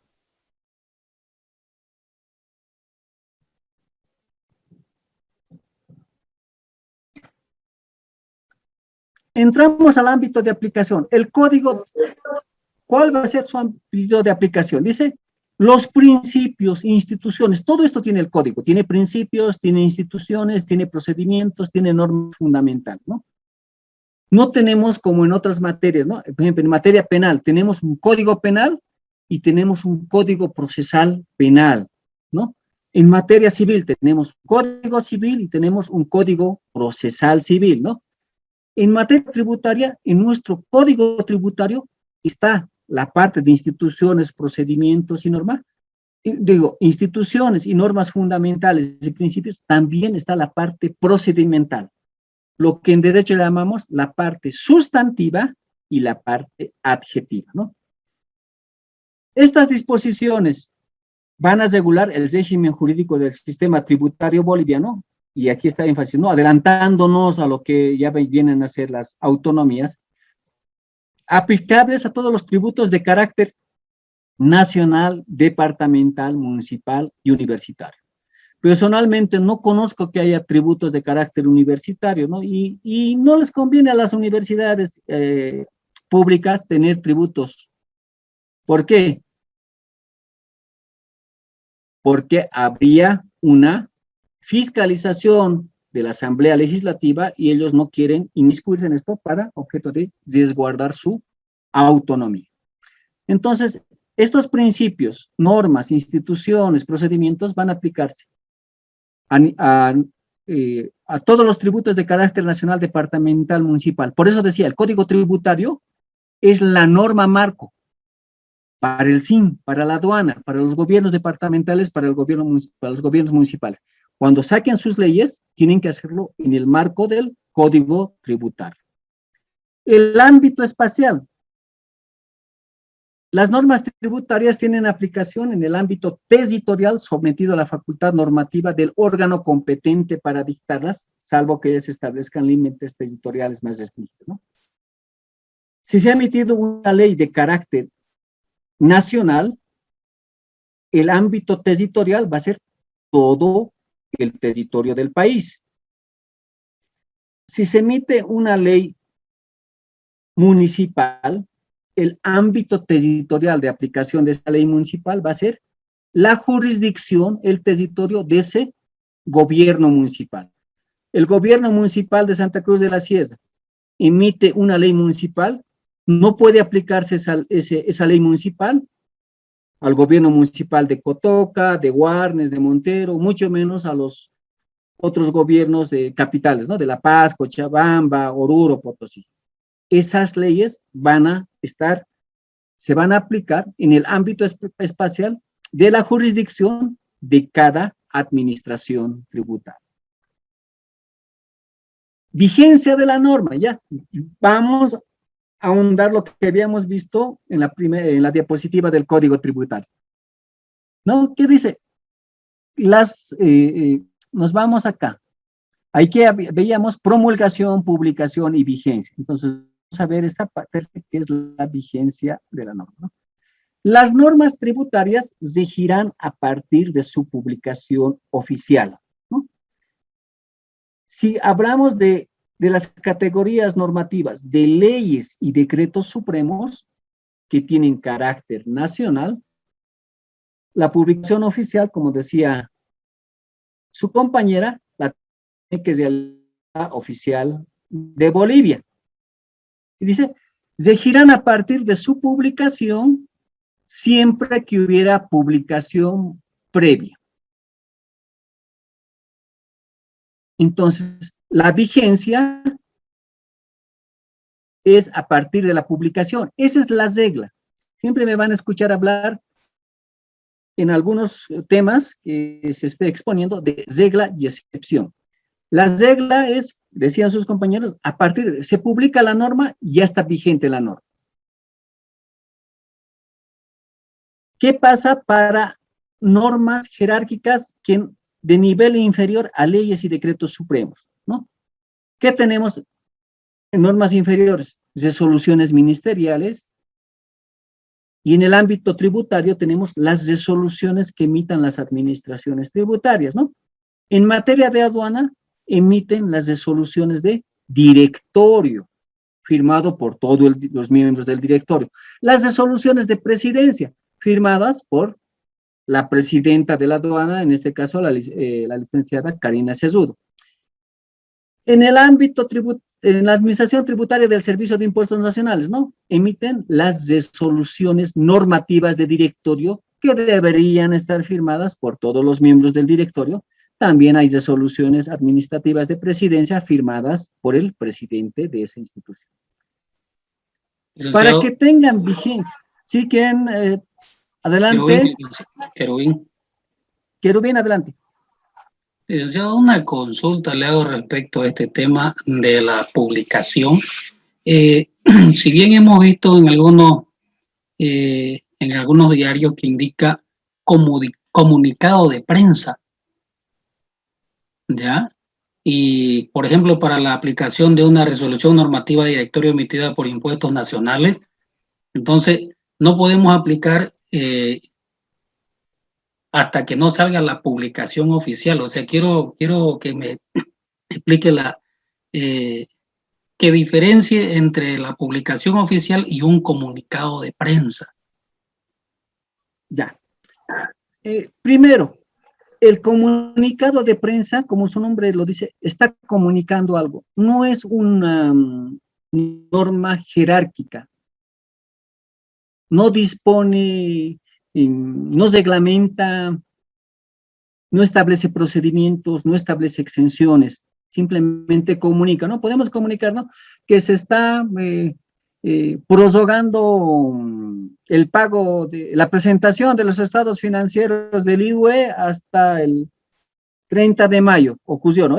Entramos al ámbito de aplicación. El código, ¿cuál va a ser su ámbito de aplicación? Dice, los principios, instituciones, todo esto tiene el código. Tiene principios, tiene instituciones, tiene procedimientos, tiene normas fundamentales, ¿no? No tenemos como en otras materias, ¿no? Por ejemplo, en materia penal tenemos un código penal y tenemos un código procesal penal, ¿no? En materia civil tenemos un código civil y tenemos un código procesal civil, ¿no? En materia tributaria, en nuestro código tributario está la parte de instituciones, procedimientos y normas. Digo, instituciones y normas fundamentales y principios, también está la parte procedimental, lo que en derecho llamamos la parte sustantiva y la parte adjetiva, ¿no? Estas disposiciones van a regular el régimen jurídico del sistema tributario boliviano, y aquí está énfasis, ¿no? Adelantándonos a lo que ya vienen a ser las autonomías, aplicables a todos los tributos de carácter nacional, departamental, municipal y universitario. Personalmente no conozco que haya tributos de carácter universitario, ¿no? Y no les conviene a las universidades públicas tener tributos. ¿Por qué? Porque habría una fiscalización de la Asamblea Legislativa y ellos no quieren inmiscuirse en esto para objeto de resguardar su autonomía. Entonces, estos principios, normas, instituciones, procedimientos van a aplicarse a todos los tributos de carácter nacional, departamental, municipal. Por eso decía, el Código Tributario es la norma marco para el SIN, para la aduana, para los gobiernos departamentales, para los gobiernos municipales. Cuando saquen sus leyes, tienen que hacerlo en el marco del Código Tributario. El ámbito espacial. Las normas tributarias tienen aplicación en el ámbito territorial sometido a la facultad normativa del órgano competente para dictarlas, salvo que se establezcan límites territoriales más restrictos, ¿no? Si se ha emitido una ley de carácter nacional, el ámbito territorial va a ser todo el territorio del país. Si se emite una ley municipal, el ámbito territorial de aplicación de esa ley municipal va a ser la jurisdicción, el territorio de ese gobierno municipal. El gobierno municipal de Santa Cruz de la Sierra emite una ley municipal, no puede aplicarse esa ley municipal al gobierno municipal de Cotoca, de Guarnes, de Montero, mucho menos a los otros gobiernos de capitales, ¿no? De La Paz, Cochabamba, Oruro, Potosí. Esas leyes se van a aplicar en el ámbito espacial de la jurisdicción de cada administración tributaria. Vigencia de la norma, ya. Vamos a ahondar lo que habíamos visto en la diapositiva del Código Tributario. ¿No? ¿Qué dice? Nos vamos acá. Ahí que veíamos promulgación, publicación y vigencia. Entonces, vamos a ver esta parte que es la vigencia de la norma, ¿no? Las normas tributarias regirán a partir de su publicación oficial, ¿no? Si hablamos de las categorías normativas de leyes y decretos supremos que tienen carácter nacional, la publicación oficial, como decía su compañera, la tiene que realizar oficial de Bolivia. Y dice, regirán a partir de su publicación siempre que hubiera publicación previa. Entonces, la vigencia es a partir de la publicación. Esa es la regla. Siempre me van a escuchar hablar en algunos temas que se esté exponiendo de regla y excepción. La regla es, decían sus compañeros, a partir de, se publica la norma y ya está vigente la norma. ¿Qué pasa para normas jerárquicas de nivel inferior a leyes y decretos supremos, ¿no? ¿Qué tenemos en normas inferiores? Resoluciones ministeriales, y en el ámbito tributario tenemos las resoluciones que emitan las administraciones tributarias, ¿no? En materia de aduana, emiten las resoluciones de directorio, firmado por todos los miembros del directorio. Las resoluciones de presidencia, firmadas por la presidenta de la aduana, en este caso la licenciada Karina Cesudo. En el ámbito en la administración tributaria del Servicio de Impuestos Nacionales, ¿no? Emiten las resoluciones normativas de directorio que deberían estar firmadas por todos los miembros del directorio, también hay resoluciones administrativas de presidencia firmadas por el presidente de esa institución. Para que tengan vigencia. Sí, quieren, adelante. Querubín, adelante. Yo una consulta le hago respecto a este tema de la publicación. Si bien hemos visto en algunos diarios que indica comunicado de prensa, ¿ya? Y, por ejemplo, para la aplicación de una resolución normativa de directorio emitida por impuestos nacionales, entonces no podemos aplicar hasta que no salga la publicación oficial. O sea, quiero que me explique que diferencie entre la publicación oficial y un comunicado de prensa. Ya. Primero, el comunicado de prensa, como su nombre lo dice, está comunicando algo. No es una norma jerárquica. No dispone, no reglamenta, no establece procedimientos, no establece exenciones. Simplemente comunica, ¿no? Podemos comunicar, ¿no? Que se está prorrogando el pago de la presentación de los estados financieros del IUE hasta el 30 de mayo, ocurrió, ¿no?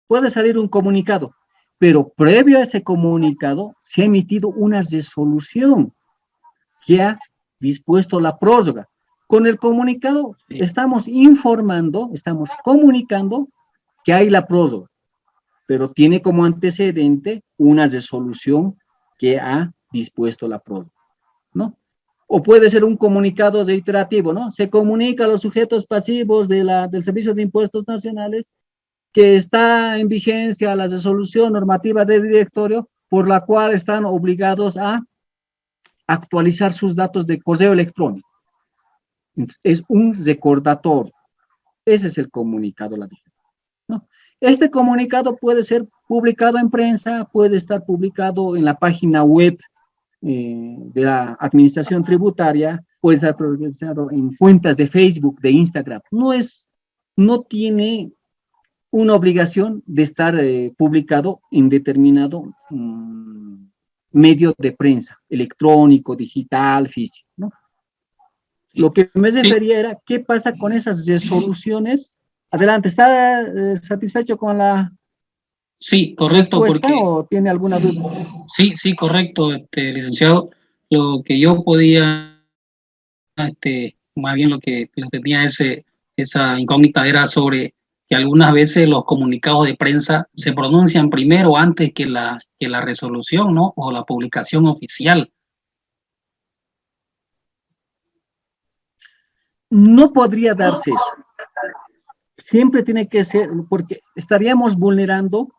Puede salir un comunicado, pero previo a ese comunicado se ha emitido una resolución que ha dispuesto la prórroga. Con el comunicado estamos informando, estamos comunicando que hay la prórroga, pero tiene como antecedente una resolución que ha dispuesto la prórroga, ¿no? O puede ser un comunicado reiterativo, ¿no? Se comunica a los sujetos pasivos del Servicio de Impuestos Nacionales que está en vigencia la resolución normativa de directorio por la cual están obligados a actualizar sus datos de correo electrónico. Es un recordatorio. Ese es el comunicado, la diferencia, ¿no? Este comunicado puede ser publicado en prensa, puede estar publicado en la página web de la Administración Tributaria, puede estar publicado en cuentas de Facebook, de Instagram. No tiene una obligación de estar publicado en determinado medio de prensa, electrónico, digital, físico, ¿no? Lo que me refería era, ¿qué pasa con esas resoluciones? Adelante, ¿está satisfecho con la Sí, correcto, respuesta porque o tiene alguna duda? sí, correcto, licenciado. Lo que yo podía, más bien lo que tenía esa incógnita era sobre que algunas veces los comunicados de prensa se pronuncian primero antes que la resolución, ¿no? O la publicación oficial. No podría darse eso. Siempre tiene que ser, porque estaríamos vulnerando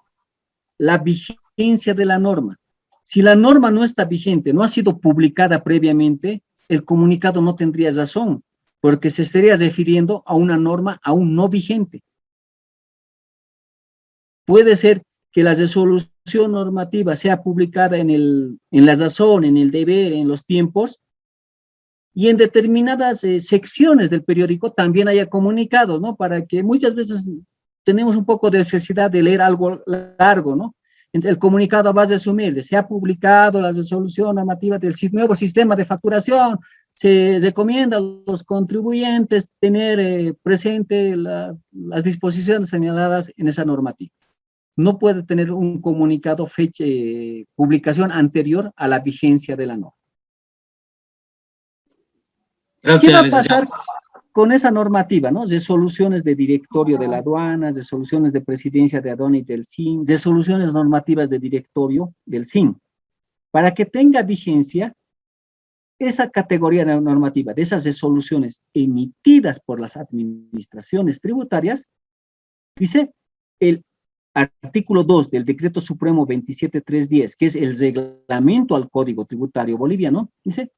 la vigencia de la norma. Si la norma no está vigente, no ha sido publicada previamente, el comunicado no tendría razón, porque se estaría refiriendo a una norma aún no vigente. Puede ser que la resolución normativa sea publicada en la razón, en el deber, en los tiempos, y en determinadas secciones del periódico también haya comunicados, ¿no? Para que muchas veces tenemos un poco de necesidad de leer algo largo, ¿no? El comunicado va a resumir, se ha publicado la resolución normativa del nuevo sistema de facturación, se recomienda a los contribuyentes tener presente las disposiciones señaladas en esa normativa. No puede tener un comunicado fecha, publicación anterior a la vigencia de la norma. Gracias, ¿qué va a pasar con esa normativa, ¿no? Resoluciones de directorio de la aduana, resoluciones de presidencia de aduana y del SIN, resoluciones normativas de directorio del SIN. Para que tenga vigencia, esa categoría normativa de esas resoluciones emitidas por las administraciones tributarias, dice el artículo 2 del Decreto Supremo 27310, que es el reglamento al Código Tributario Boliviano, dice,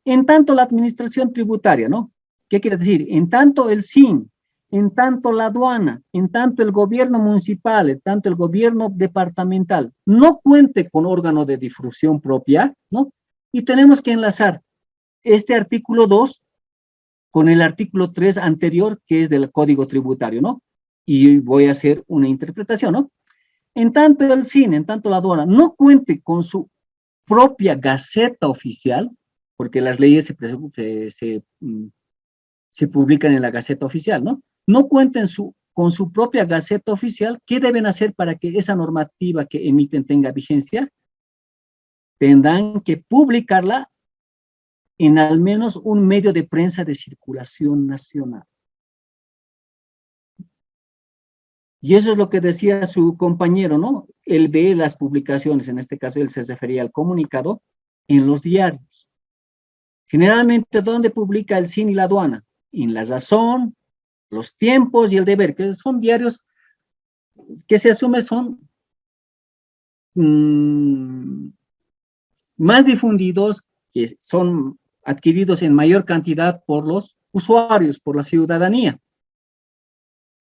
en tanto la administración tributaria, ¿no? ¿Qué quiere decir? En tanto el SIN, en tanto la aduana, en tanto el gobierno municipal, en tanto el gobierno departamental, no cuente con órgano de difusión propia, ¿no? Y tenemos que enlazar este artículo 2 con el artículo 3 anterior, que es del Código Tributario, ¿no? y voy a hacer una interpretación, ¿no? En tanto el SIN, en tanto la aduana, no cuente con su propia gaceta oficial, porque las leyes se publican en la gaceta oficial, ¿no? No cuenten con su propia gaceta oficial. ¿Qué deben hacer para que esa normativa que emiten tenga vigencia? Tendrán que publicarla en al menos un medio de prensa de circulación nacional. Y eso es lo que decía su compañero, ¿no? Él ve las publicaciones, en este caso él se refería al comunicado, en los diarios. Generalmente, ¿dónde publica el SIN y la aduana? En La Razón, Los Tiempos y El Deber, que son diarios que se asume son más difundidos, que son adquiridos en mayor cantidad por los usuarios, por la ciudadanía.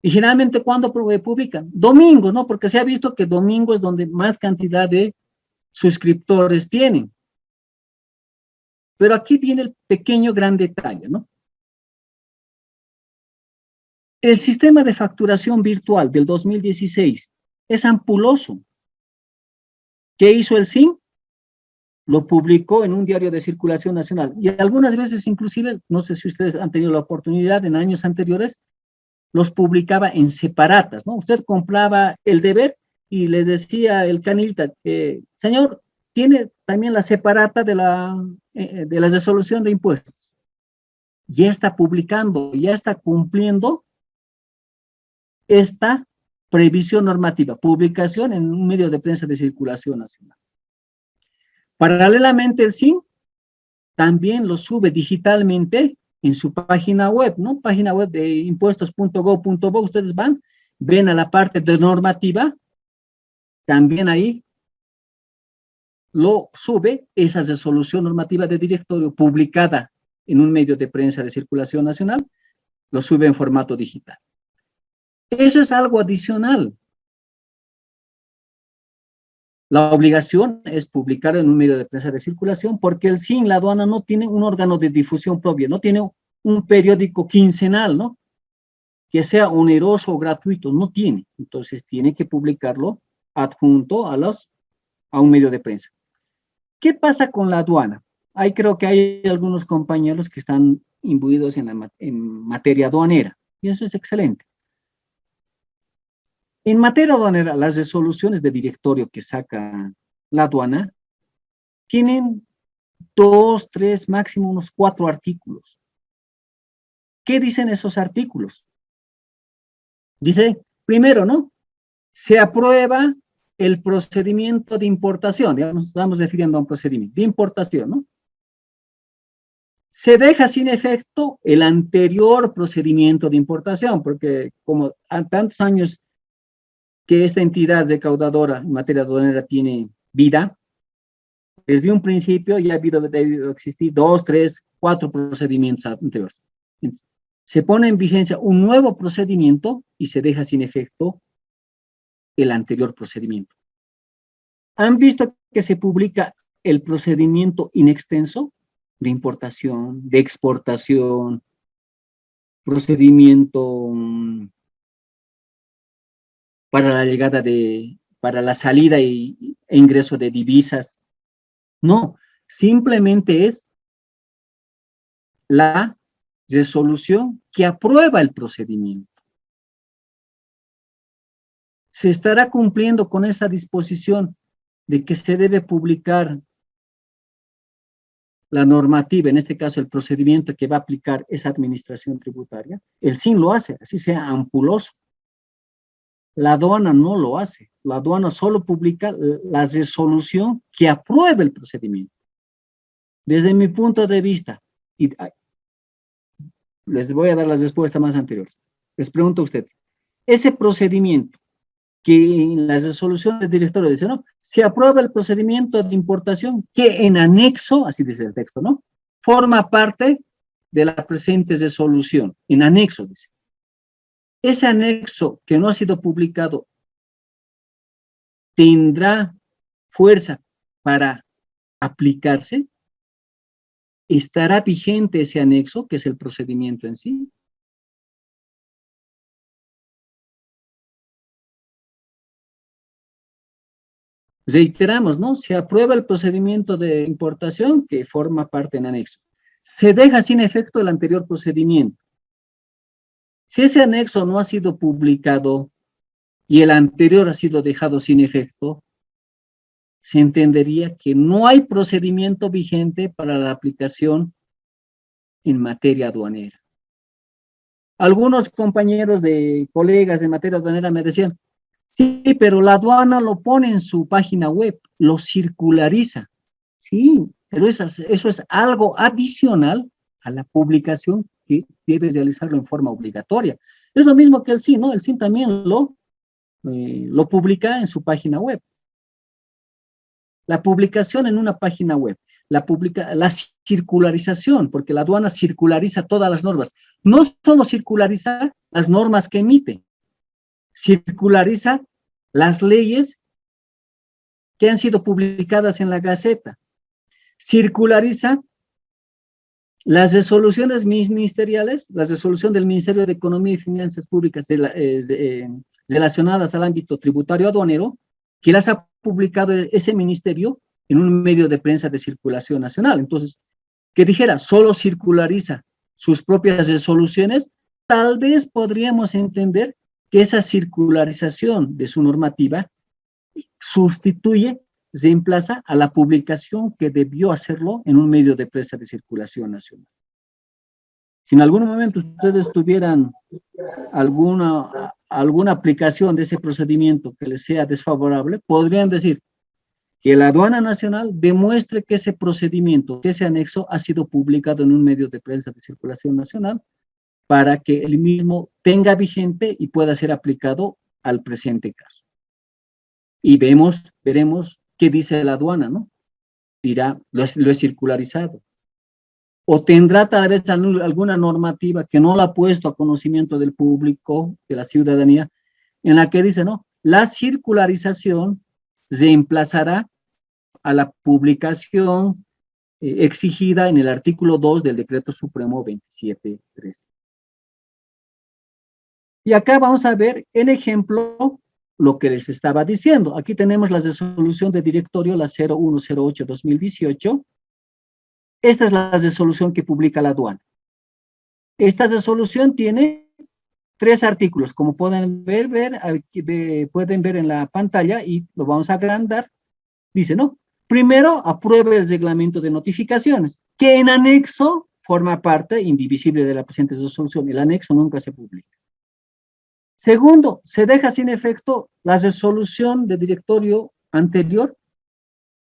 Y generalmente, ¿cuándo publican? Domingos, ¿no? Porque se ha visto que domingo es donde más cantidad de suscriptores tienen. Pero aquí viene el pequeño gran detalle, ¿no? El sistema de facturación virtual del 2016 es ampuloso. ¿Qué hizo el SIN? Lo publicó en un diario de circulación nacional. Y algunas veces, inclusive, no sé si ustedes han tenido la oportunidad en años anteriores, los publicaba en separatas, ¿no? Usted compraba El Deber y le decía el canilta, señor, tiene también la separata de la resolución de impuestos. Ya está publicando, ya está cumpliendo esta previsión normativa, publicación en un medio de prensa de circulación nacional. Paralelamente, el SIN también lo sube digitalmente en su página web, ¿no? Página web de impuestos.gov.bo, ustedes van, ven a la parte de normativa, también ahí lo sube esa resolución normativa de directorio publicada en un medio de prensa de circulación nacional, lo sube en formato digital. Eso es algo adicional. La obligación es publicar en un medio de prensa de circulación porque el SIN, la aduana, no tiene un órgano de difusión propio, no tiene un periódico quincenal, ¿no? Que sea oneroso o gratuito, no tiene. Entonces tiene que publicarlo adjunto a un medio de prensa. ¿Qué pasa con la aduana? Ahí creo que hay algunos compañeros que están imbuidos en materia aduanera, y eso es excelente. En materia aduanera, las resoluciones de directorio que saca la aduana tienen 2, 3, máximo unos 4 artículos. ¿Qué dicen esos artículos? Dice, primero, ¿no? Se aprueba el procedimiento de importación, digamos, estamos refiriendo a un procedimiento de importación, ¿no? Se deja sin efecto el anterior procedimiento de importación, porque como a tantos años que esta entidad recaudadora en materia aduanera tiene vida, desde un principio ya ha debido existir 2, 3, 4 procedimientos anteriores. Entonces, se pone en vigencia un nuevo procedimiento y se deja sin efecto el anterior procedimiento. ¿Han visto que se publica el procedimiento in extenso de importación, de exportación, procedimiento para la llegada para la salida e ingreso de divisas? No, simplemente es la resolución que aprueba el procedimiento. Se estará cumpliendo con esa disposición de que se debe publicar la normativa, en este caso el procedimiento que va a aplicar esa administración tributaria. El SIN lo hace, así sea ampuloso. La aduana no lo hace. La aduana solo publica la resolución que aprueba el procedimiento. Desde mi punto de vista, y les voy a dar las respuestas más anteriores. Les pregunto a ustedes, ese procedimiento que en la resolución del directorio dice, ¿no? Se aprueba el procedimiento de importación que en anexo, así dice el texto, ¿no? Forma parte de la presente resolución. En anexo, dice. Ese anexo que no ha sido publicado tendrá fuerza para aplicarse. ¿Estará vigente ese anexo, que es el procedimiento en sí? reiteramos, ¿no? Se aprueba el procedimiento de importación que forma parte en anexo. Se deja sin efecto el anterior procedimiento. Si ese anexo no ha sido publicado y el anterior ha sido dejado sin efecto, se entendería que no hay procedimiento vigente para la aplicación en materia aduanera. Algunos compañeros colegas de materia aduanera me decían, sí, pero la aduana lo pone en su página web, lo circulariza. Sí, pero eso es algo adicional a la publicación que debes realizarlo en forma obligatoria. Es lo mismo que el SIN, ¿no? El SIN también lo publica en su página web. La publicación en una página web, la circularización, porque la aduana circulariza todas las normas. No solo circulariza las normas que emite, circulariza las leyes que han sido publicadas en la Gaceta, circulariza las resoluciones ministeriales, la resolución del Ministerio de Economía y Finanzas Públicas relacionadas al ámbito tributario aduanero, que las ha publicado ese ministerio en un medio de prensa de circulación nacional. Entonces, que dijera, solo circulariza sus propias resoluciones, tal vez podríamos entender que esa circularización de su normativa reemplaza a la publicación que debió hacerlo en un medio de prensa de circulación nacional. Si en algún momento ustedes tuvieran alguna aplicación de ese procedimiento que les sea desfavorable, podrían decir que la aduana nacional demuestre que ese procedimiento, que ese anexo ha sido publicado en un medio de prensa de circulación nacional para que el mismo tenga vigente y pueda ser aplicado al presente caso. Y veremos qué dice la aduana, ¿no? Dirá, lo he circularizado. O tendrá tal vez alguna normativa que no la ha puesto a conocimiento del público, de la ciudadanía, en la que dice, no, la circularización reemplazará a la publicación exigida en el artículo 2 del Decreto Supremo 27.3. Y acá vamos a ver en ejemplo lo que les estaba diciendo. Aquí tenemos la resolución de directorio, la 0108-2018. Esta es la resolución que publica la aduana. Esta resolución tiene 3 artículos, como pueden ver en la pantalla, y lo vamos a agrandar. Dice, ¿no? Primero, apruebe el reglamento de notificaciones, que en anexo forma parte indivisible de la presente resolución. El anexo nunca se publica. Segundo, se deja sin efecto la resolución de directorio anterior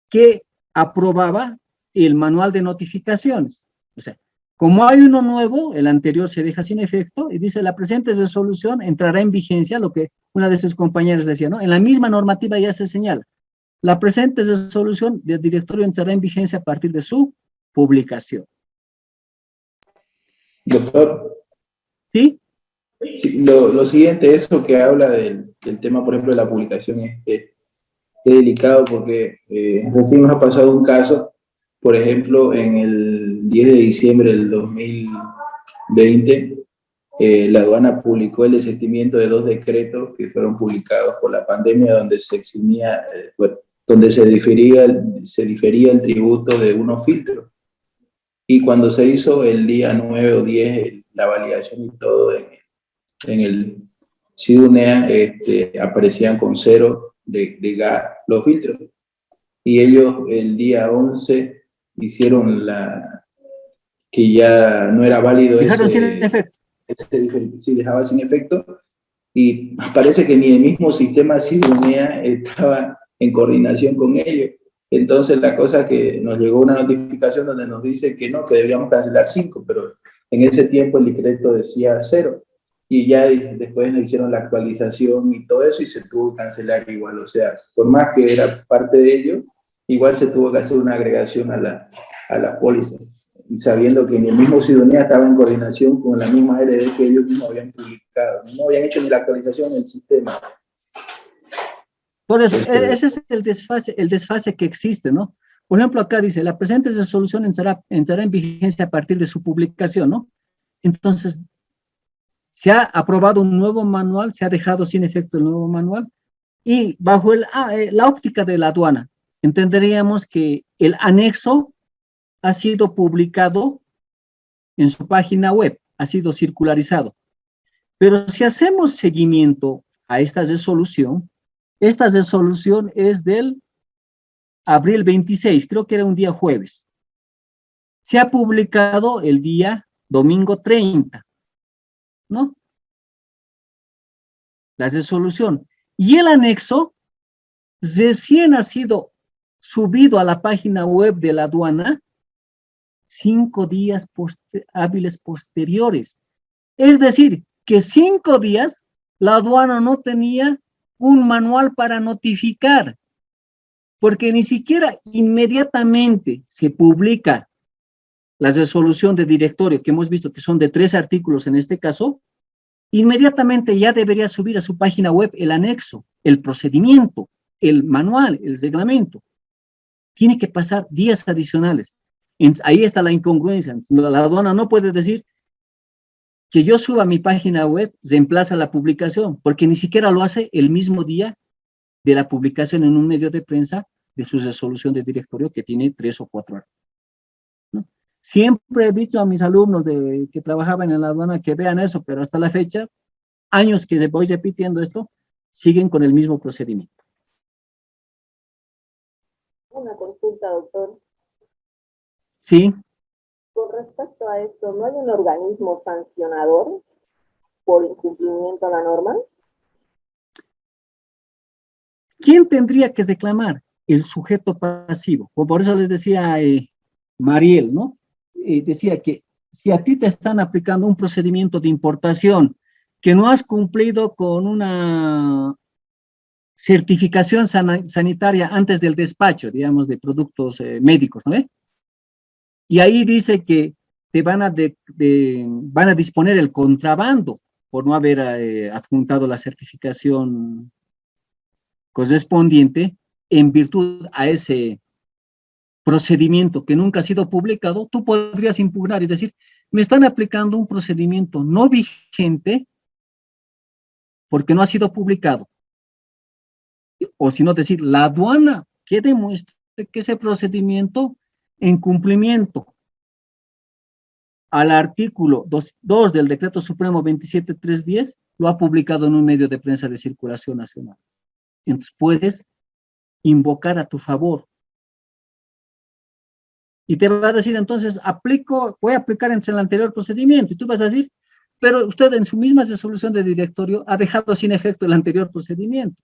que aprobaba el manual de notificaciones. O sea, como hay uno nuevo, el anterior se deja sin efecto y dice la presente resolución entrará en vigencia, lo que una de sus compañeros decía, ¿no? En la misma normativa ya se señala. La presente resolución del directorio entrará en vigencia a partir de su publicación. Doctor. ¿Sí? Sí, lo siguiente, eso que habla del tema, por ejemplo, de la publicación, es delicado porque recién nos ha pasado un caso, por ejemplo, en el 10 de diciembre del 2020, la aduana publicó el desistimiento de 2 decretos que fueron publicados por la pandemia, donde se eximía, donde se difería el tributo de unos filtros. Y cuando se hizo el día 9 o 10, la validación y todo en el SIDUNEA, aparecían con 0 de gas los filtros. Y ellos el día 11 hicieron que ya no era válido dejaron sin efecto. Sí, dejaba sin efecto. Y parece que ni el mismo sistema SIDUNEA estaba en coordinación con ellos. Entonces la cosa que nos llegó una notificación donde nos dice que no, que deberíamos cancelar 5, pero en ese tiempo el decreto decía 0. Y ya después le hicieron la actualización y todo eso y se tuvo que cancelar igual. O sea, por más que era parte de ello, igual se tuvo que hacer una agregación a la póliza. Y sabiendo que ni el mismo SIDUNEA estaba en coordinación con la misma RD que ellos mismos habían publicado. No habían hecho ni la actualización en el sistema. Por eso, ese es el desfase que existe, ¿no? Por ejemplo, acá dice, la presente resolución entrará en vigencia a partir de su publicación, ¿no? Entonces, se ha aprobado un nuevo manual, se ha dejado sin efecto el nuevo manual, Y bajo la óptica de la aduana, entenderíamos que el anexo ha sido publicado en su página web, ha sido circularizado. Pero si hacemos seguimiento a esta resolución es del abril 26, creo que era un día jueves. Se ha publicado el día domingo 30, ¿no? La resolución. Y el anexo recién ha sido subido a la página web de la aduana 5 días hábiles posteriores. Es decir, que 5 días la aduana no tenía un manual para notificar, porque ni siquiera inmediatamente se publica la resolución de directorio, que hemos visto que son de 3 artículos en este caso, inmediatamente ya debería subir a su página web el anexo, el procedimiento, el manual, el reglamento. Tiene que pasar días adicionales. Ahí está la incongruencia. La aduana no puede decir que yo suba a mi página web, reemplaza la publicación, porque ni siquiera lo hace el mismo día de la publicación en un medio de prensa de su resolución de directorio, que tiene 3 o 4 artículos, ¿no? Siempre he dicho a mis alumnos que trabajaban en la aduana que vean eso, pero hasta la fecha, años que voy repitiendo esto, siguen con el mismo procedimiento. Una consulta, doctor. Sí. Con respecto a esto, ¿no hay un organismo sancionador por incumplimiento a la norma? ¿Quién tendría que reclamar? El sujeto pasivo. Por eso les decía Mariel, ¿no? Decía que si a ti te están aplicando un procedimiento de importación que no has cumplido con una certificación sanitaria antes del despacho, digamos, de productos médicos, ¿no? Y ahí dice que te van a disponer el contrabando por no haber adjuntado la certificación correspondiente en virtud a ese procedimiento que nunca ha sido publicado. Tú podrías impugnar y decir, me están aplicando un procedimiento no vigente porque no ha sido publicado. O si no, decir, la aduana que demuestre que ese procedimiento en cumplimiento al artículo 2 del Decreto Supremo 27310 lo ha publicado en un medio de prensa de circulación nacional. Entonces puedes invocar a tu favor. Y te va a decir entonces, voy a aplicar entre el anterior procedimiento. Y tú vas a decir, pero usted en su misma resolución de directorio ha dejado sin efecto el anterior procedimiento.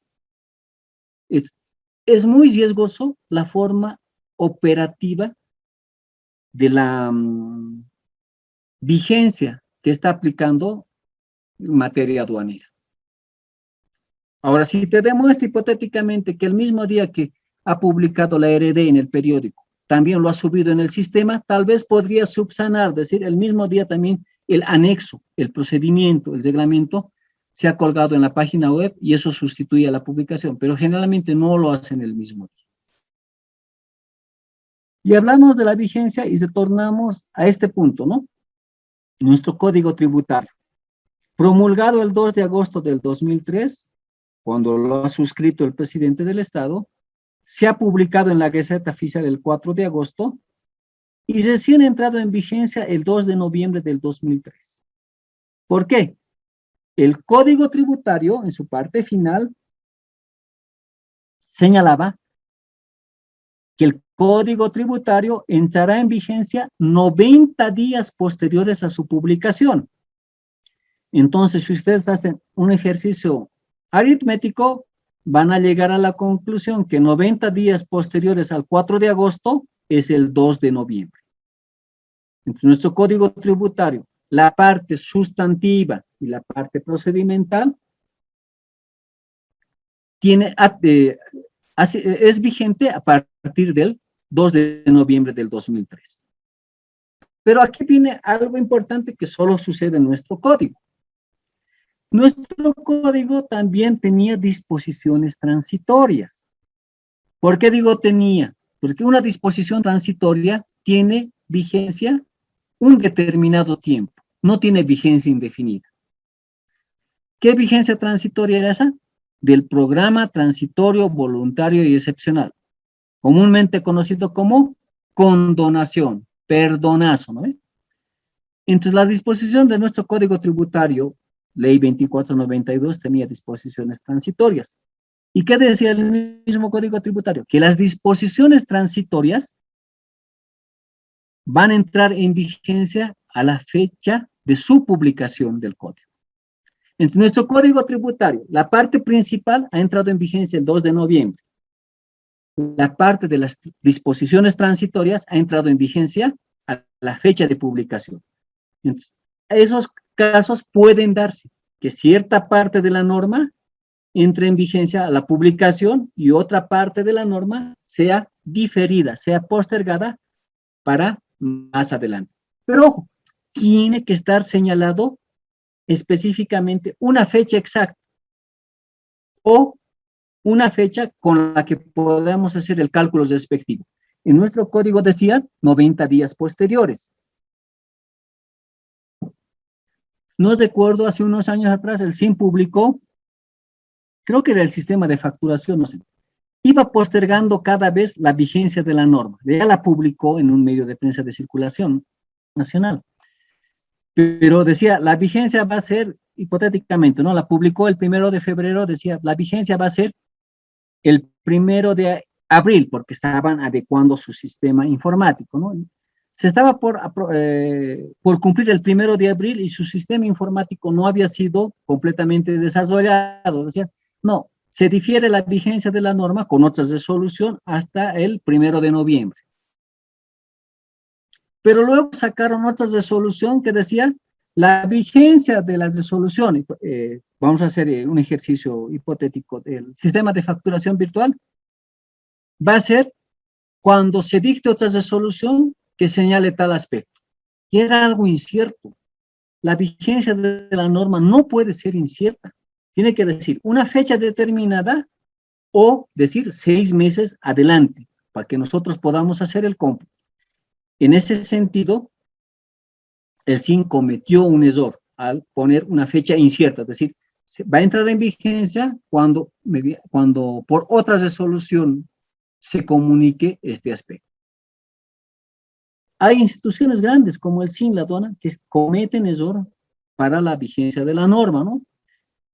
Es muy riesgoso la forma operativa de la vigencia que está aplicando en materia aduanera. Ahora, si te demuestra hipotéticamente que el mismo día que ha publicado la RD en el periódico, también lo ha subido en el sistema, tal vez podría subsanar, decir, el mismo día también el anexo, el procedimiento, el reglamento, se ha colgado en la página web y eso sustituye a la publicación, pero generalmente no lo hacen el mismo día. Y hablamos de la vigencia y retornamos a este punto, ¿no? Nuestro Código Tributario, promulgado el 2 de agosto del 2003, cuando lo ha suscrito el presidente del Estado, se ha publicado en la Gaceta Oficial el 4 de agosto y recién ha entrado en vigencia el 2 de noviembre del 2003. ¿Por qué? El Código Tributario, en su parte final, señalaba que el Código Tributario entrará en vigencia 90 días posteriores a su publicación. Entonces, si ustedes hacen un ejercicio aritmético, van a llegar a la conclusión que 90 días posteriores al 4 de agosto es el 2 de noviembre. Entonces, nuestro Código Tributario, la parte sustantiva y la parte procedimental, es vigente a partir del 2 de noviembre del 2003. Pero aquí viene algo importante que solo sucede en nuestro código. Nuestro código también tenía disposiciones transitorias. ¿Por qué digo tenía? Porque una disposición transitoria tiene vigencia un determinado tiempo, no tiene vigencia indefinida. ¿Qué vigencia transitoria era esa? del programa transitorio, voluntario y excepcional, comúnmente conocido como condonación, perdonazo, ¿no? Entonces, la disposición de nuestro Código Tributario, Ley 2492, tenía disposiciones transitorias. ¿Y qué decía el mismo Código Tributario? Que las disposiciones transitorias van a entrar en vigencia a la fecha de su publicación del Código. En nuestro Código Tributario, la parte principal ha entrado en vigencia el 2 de noviembre. La parte de las disposiciones transitorias ha entrado en vigencia a la fecha de publicación. Entonces, esos casos pueden darse, que cierta parte de la norma entre en vigencia a la publicación y otra parte de la norma sea diferida, sea postergada para más adelante. Pero ojo, tiene que estar señalado específicamente una fecha exacta o una fecha con la que podamos hacer el cálculo respectivo. En nuestro código decía 90 días posteriores. No recuerdo, hace unos años atrás el SIN publicó, creo que era el sistema de facturación, no sé, iba postergando cada vez la vigencia de la norma. Ya la publicó en un medio de prensa de circulación nacional. Pero decía, la vigencia va a ser, hipotéticamente, ¿no? La publicó el 1 de febrero, decía, la vigencia va a ser el 1 de abril, porque estaban adecuando su sistema informático, ¿no? Se estaba por cumplir el 1 de abril y su sistema informático no había sido completamente desarrollado. Decía, no, se difiere la vigencia de la norma con otra resolución hasta el 1 de noviembre. Pero luego sacaron otra resolución que decía, la vigencia de las resoluciones, vamos a hacer un ejercicio hipotético del sistema de facturación virtual, va a ser cuando se dicte otra resolución que señale tal aspecto. Y era algo incierto. La vigencia de la norma no puede ser incierta. Tiene que decir una fecha determinada o decir 6 meses adelante, para que nosotros podamos hacer el cómputo. En ese sentido, el SIN cometió un error al poner una fecha incierta, es decir, va a entrar en vigencia cuando por otra resolución se comunique este aspecto. Hay instituciones grandes como el SIN, la aduana, que cometen error para la vigencia de la norma, ¿no?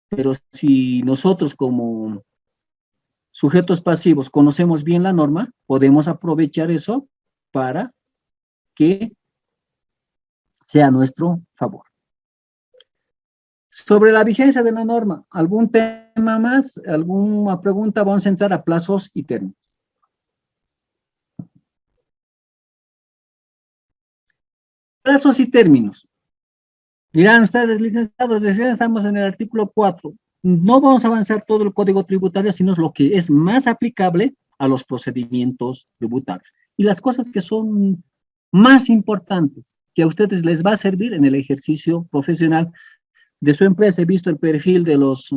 Pero si nosotros como sujetos pasivos conocemos bien la norma, podemos aprovechar eso para que sea a nuestro favor. Sobre la vigencia de la norma, ¿algún tema más? ¿Alguna pregunta? Vamos a entrar a plazos y términos. Plazos y términos. Dirán ustedes, licenciados, estamos en el artículo 4. No vamos a avanzar todo el Código Tributario, sino lo que es más aplicable a los procedimientos tributarios. Y las cosas que son más importantes, que a ustedes les va a servir en el ejercicio profesional de su empresa. He visto el perfil de los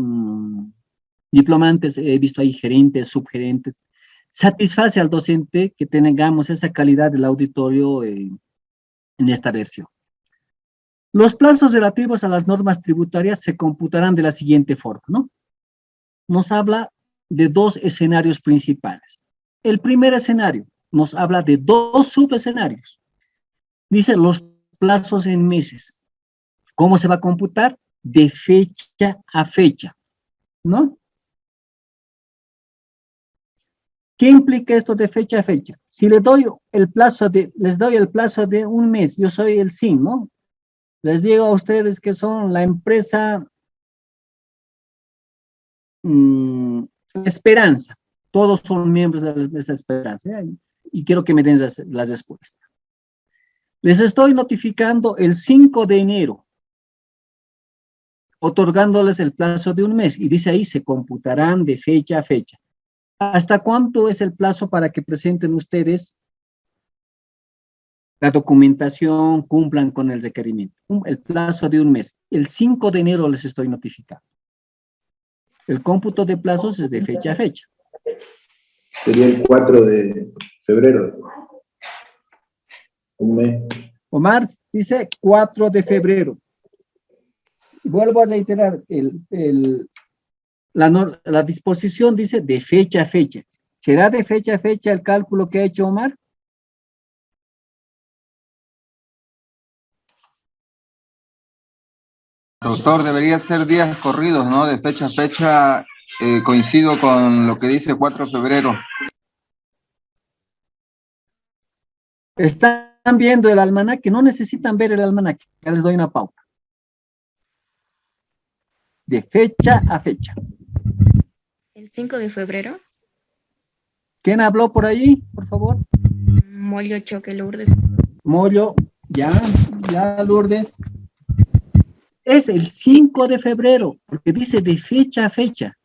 diplomantes, he visto ahí gerentes, subgerentes. Satisface al docente que tengamos esa calidad del auditorio en esta versión. Los plazos relativos a las normas tributarias se computarán de la siguiente forma, ¿no? Nos habla de 2 escenarios principales. El primer escenario nos habla de 2 subescenarios. Dice los plazos en meses. ¿Cómo se va a computar? De fecha a fecha, ¿no? ¿Qué implica esto de fecha a fecha? Si les doy el plazo de un mes, yo soy el SIN, ¿no? Les digo a ustedes que son la empresa Esperanza. Todos son miembros de esa Esperanza, ¿eh? Y quiero que me den las respuestas. Les estoy notificando el 5 de enero, otorgándoles el plazo de un mes, y dice ahí, se computarán de fecha a fecha. ¿Hasta cuánto es el plazo para que presenten ustedes la documentación, cumplan con el requerimiento? El plazo de un mes. El 5 de enero les estoy notificando. El cómputo de plazos es de fecha a fecha. Sería el 4 de febrero. Un mes. Omar dice 4 de febrero. Vuelvo a reiterar, el La disposición dice de fecha a fecha. ¿Será de fecha a fecha el cálculo que ha hecho Omar? Doctor, debería ser días corridos, ¿no? De fecha a fecha, coincido con lo que dice 4 de febrero. Están viendo el almanaque, no necesitan ver el almanaque, ya les doy una pauta. De fecha a fecha. El 5 de febrero. ¿Quién habló por ahí, por favor? Mollo Choque Lourdes. Mollo, ya Lourdes. Es el 5 de febrero, porque dice de fecha a fecha.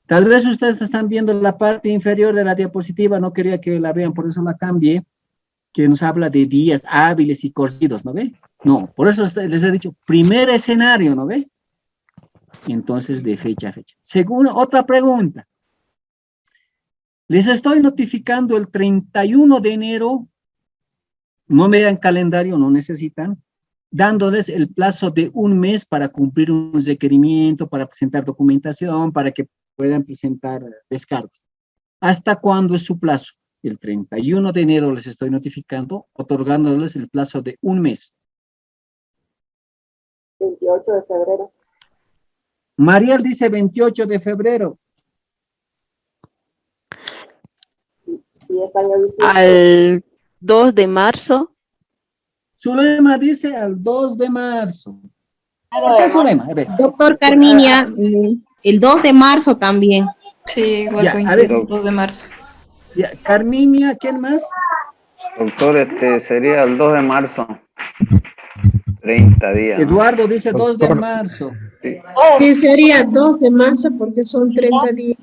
Tal vez ustedes están viendo la parte inferior de la diapositiva, no quería que la vean, por eso la cambié, que nos habla de días hábiles y corridos, ¿no ve? No, por eso les he dicho, primer escenario, ¿no ve? Entonces, de fecha a fecha. Segunda, otra pregunta. Les estoy notificando el 31 de enero, no me dan calendario, no necesitan, dándoles el plazo de un mes para cumplir un requerimiento, para presentar documentación, para que puedan presentar descargos. ¿Hasta cuándo es su plazo? El 31 de enero les estoy notificando, otorgándoles el plazo de un mes. 28 de febrero. Mariel dice 28 de febrero. Si es año bisiesto. Al 2 de marzo. Zulema dice al 2 de marzo. ¿Por qué Zulema? A ver. Doctor Carminia, el 2 de marzo también. Sí, igual Ya, coincide, a ver. el 2 de marzo. Ya, Carminia, ¿quién más? Doctor, sería el 2 de marzo. 30 días. Eduardo dice 2 de marzo. Sí, sería 2 de marzo porque son 30 días.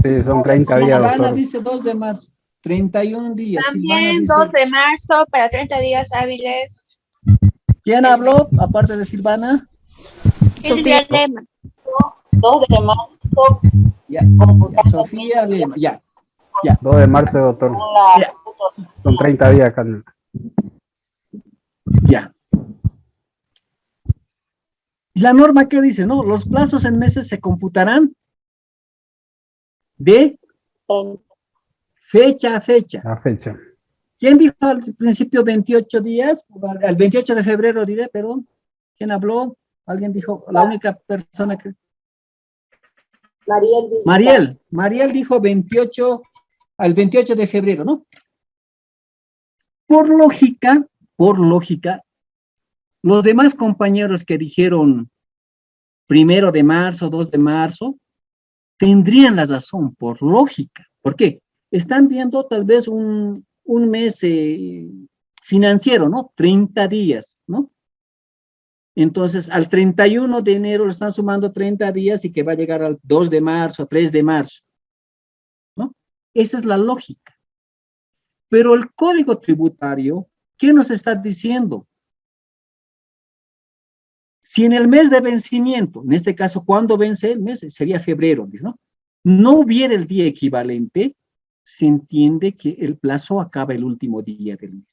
Sí, son 30 días, Silvana doctor. dice 2 de marzo. 31 días. También Silvana 2 de marzo para 30 días hábiles. ¿Quién habló, aparte de Silvana? Silvia Lema. 2 de marzo. Ya, Sofía Lema, ya. 2 de marzo, doctor. Ya. Son 30 días, Carmen. Ya. ¿Y la norma qué dice? No, los plazos en meses se computarán de fecha a fecha. La fecha. ¿Quién dijo al principio 28 días? Al 28 de febrero diré, perdón. ¿Quién habló? ¿Alguien dijo? La única persona que... Mariel dijo 28, al 28 de febrero, ¿no? Por lógica, los demás compañeros que dijeron 1 de marzo, 2 de marzo, tendrían la razón, por lógica. ¿Por qué? Están viendo tal vez un mes financiero, ¿no? 30 días, ¿no? Entonces, al 31 de enero le están sumando 30 días y que va a llegar al 2 de marzo, 3 de marzo, ¿no? Esa es la lógica. Pero el Código Tributario, ¿qué nos está diciendo? Si en el mes de vencimiento, en este caso, ¿cuándo vence el mes? Sería febrero, ¿no? No hubiera el día equivalente, se entiende que el plazo acaba el último día del mes.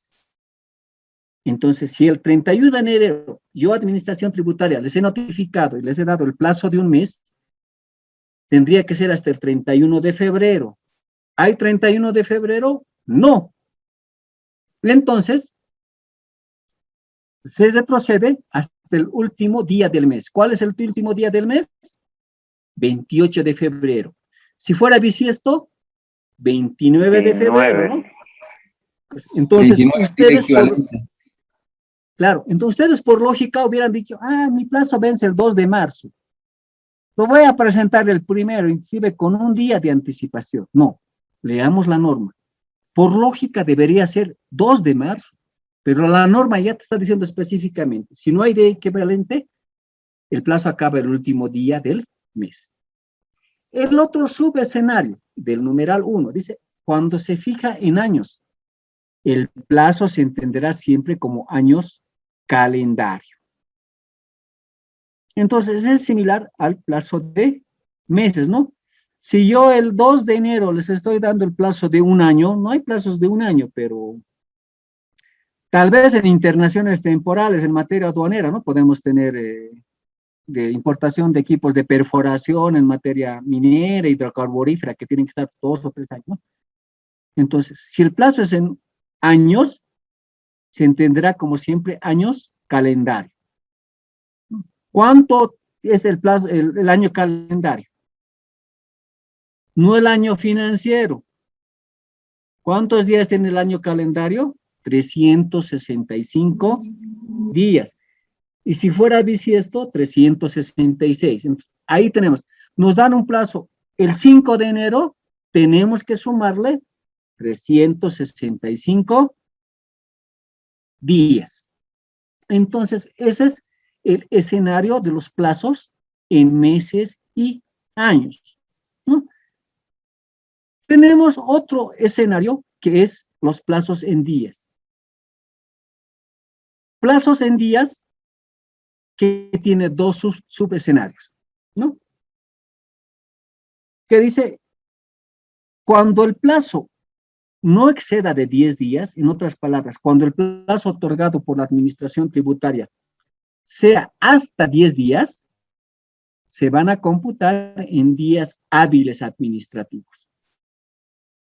Entonces, si el 31 de enero yo, Administración Tributaria, les he notificado y les he dado el plazo de un mes, tendría que ser hasta el 31 de febrero. ¿Hay 31 de febrero? No. Entonces, se retrocede hasta el último día del mes. ¿Cuál es el último día del mes? 28 de febrero. Si fuera bisiesto, 29 de febrero, ¿no? Pues, entonces, 29 ustedes claro, entonces ustedes por lógica hubieran dicho, mi plazo vence el 2 de marzo. Lo voy a presentar el primero, inclusive con un día de anticipación. No, leamos la norma. Por lógica debería ser 2 de marzo, pero la norma ya te está diciendo específicamente, si no hay de equivalente, el plazo acaba el último día del mes. El otro subescenario del numeral 1 dice, cuando se fija en años, el plazo se entenderá siempre como años calendario. Entonces es similar al plazo de meses, ¿no? Si yo el 2 de enero les estoy dando el plazo de un año, no hay plazos de un año, pero tal vez en internaciones temporales, en materia aduanera, ¿no? Podemos tener de importación de equipos de perforación en materia minera, hidrocarburífera, que tienen que estar 2 o 3 años. Entonces, si el plazo es en años, se entenderá como siempre años calendario. ¿Cuánto es el plazo, el año calendario? No el año financiero. ¿Cuántos días tiene el año calendario? 365 días. Y si fuera bisiesto, 366. Entonces, ahí tenemos, nos dan un plazo, el 5 de enero, tenemos que sumarle 365 días. Entonces, ese es el escenario de los plazos en meses y años, ¿no? Tenemos otro escenario que es los plazos en días. Plazos en días que tiene dos subescenarios, ¿no? Que dice, cuando el plazo no exceda de 10 días, en otras palabras, cuando el plazo otorgado por la administración tributaria sea hasta 10 días, se van a computar en días hábiles administrativos.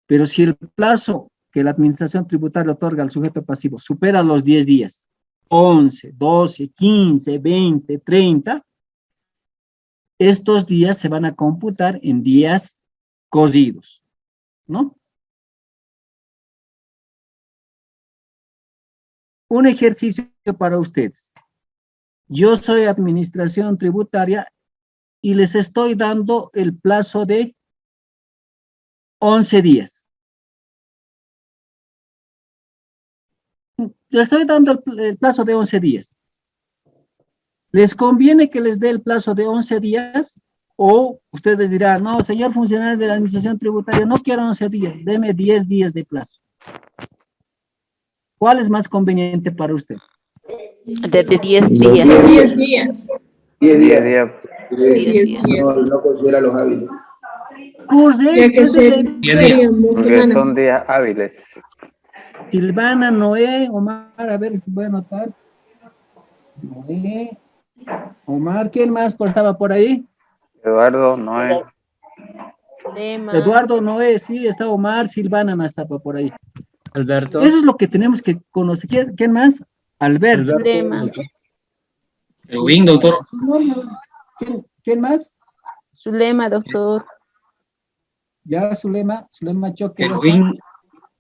Pero si el plazo que la administración tributaria otorga al sujeto pasivo supera los 10 días, 11, 12, 15, 20, 30, estos días se van a computar en días cocidos, ¿no? Un ejercicio para ustedes. Yo soy administración tributaria y les estoy dando el plazo de 11 días. Les estoy dando el plazo de 11 días. ¿Les conviene que les dé el plazo de 11 días? O ustedes dirán, no, señor funcionario de la administración tributaria, no quiero 11 días, deme 10 días de plazo. ¿Cuál es más conveniente para ustedes? De 10 días. 10 días. 10 días. 10 días. No considera los hábiles. Ya que serían dos Porque semanas. son días hábiles. Silvana, Noé, Omar, a ver si voy a anotar. Noé, Omar, ¿quién más estaba por ahí? Eduardo, Noé. Eduardo, Noé, sí, está Omar, Silvana más estaba por ahí. Alberto. Eso es lo que tenemos que conocer. ¿Quién más? Alberto. Querubín, doctor. ¿Quién más? Zulema, doctor. Ya, Zulema Choque. Querubín, doctor.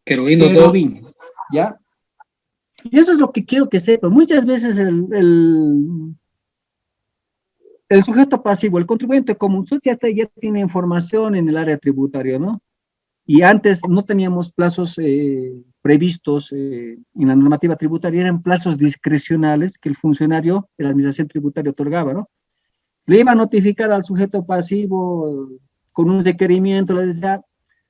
Querubín, ¿ya? Y eso es lo que quiero que sepan. Muchas veces el sujeto pasivo, el contribuyente común, ya tiene información en el área tributaria, ¿no? Y antes no teníamos plazos previstos en la normativa tributaria, eran plazos discrecionales que el funcionario de la administración tributaria otorgaba, ¿no? Le iba a notificar al sujeto pasivo con un requerimiento, le decía,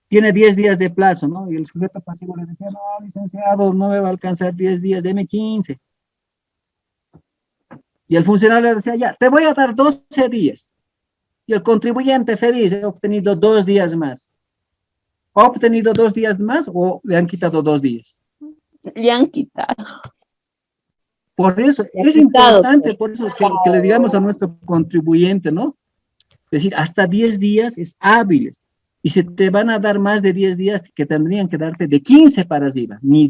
tiene 10 días de plazo, ¿no? Y el sujeto pasivo le decía, no, licenciado, no me va a alcanzar 10 días, deme 15. Y el funcionario le decía, ya, te voy a dar 12 días. Y el contribuyente feliz ha obtenido 2 días más. ¿Ha obtenido 2 días más o le han quitado 2 días? Le han quitado. Por eso, es importante, por eso que le digamos a nuestro contribuyente, ¿no? Es decir, hasta 10 días es hábiles. Y se te van a dar más de 10 días que tendrían que darte de 15 para arriba, ni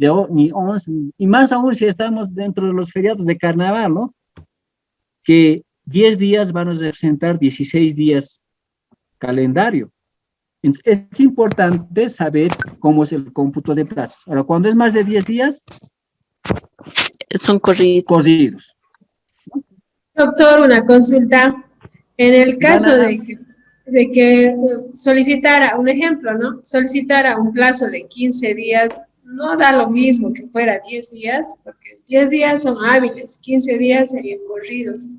11, y más aún si estamos dentro de los feriados de carnaval, ¿no? Que 10 días van a representar 16 días calendario. Entonces, es importante saber cómo es el cómputo de plazos. Ahora, cuando es más de 10 días, son corridos. Doctor, una consulta. En el caso de que solicitara, un ejemplo, ¿no? Solicitara un plazo de 15 días, no da lo mismo que fuera 10 días, porque 10 días son hábiles, 15 días serían corridos.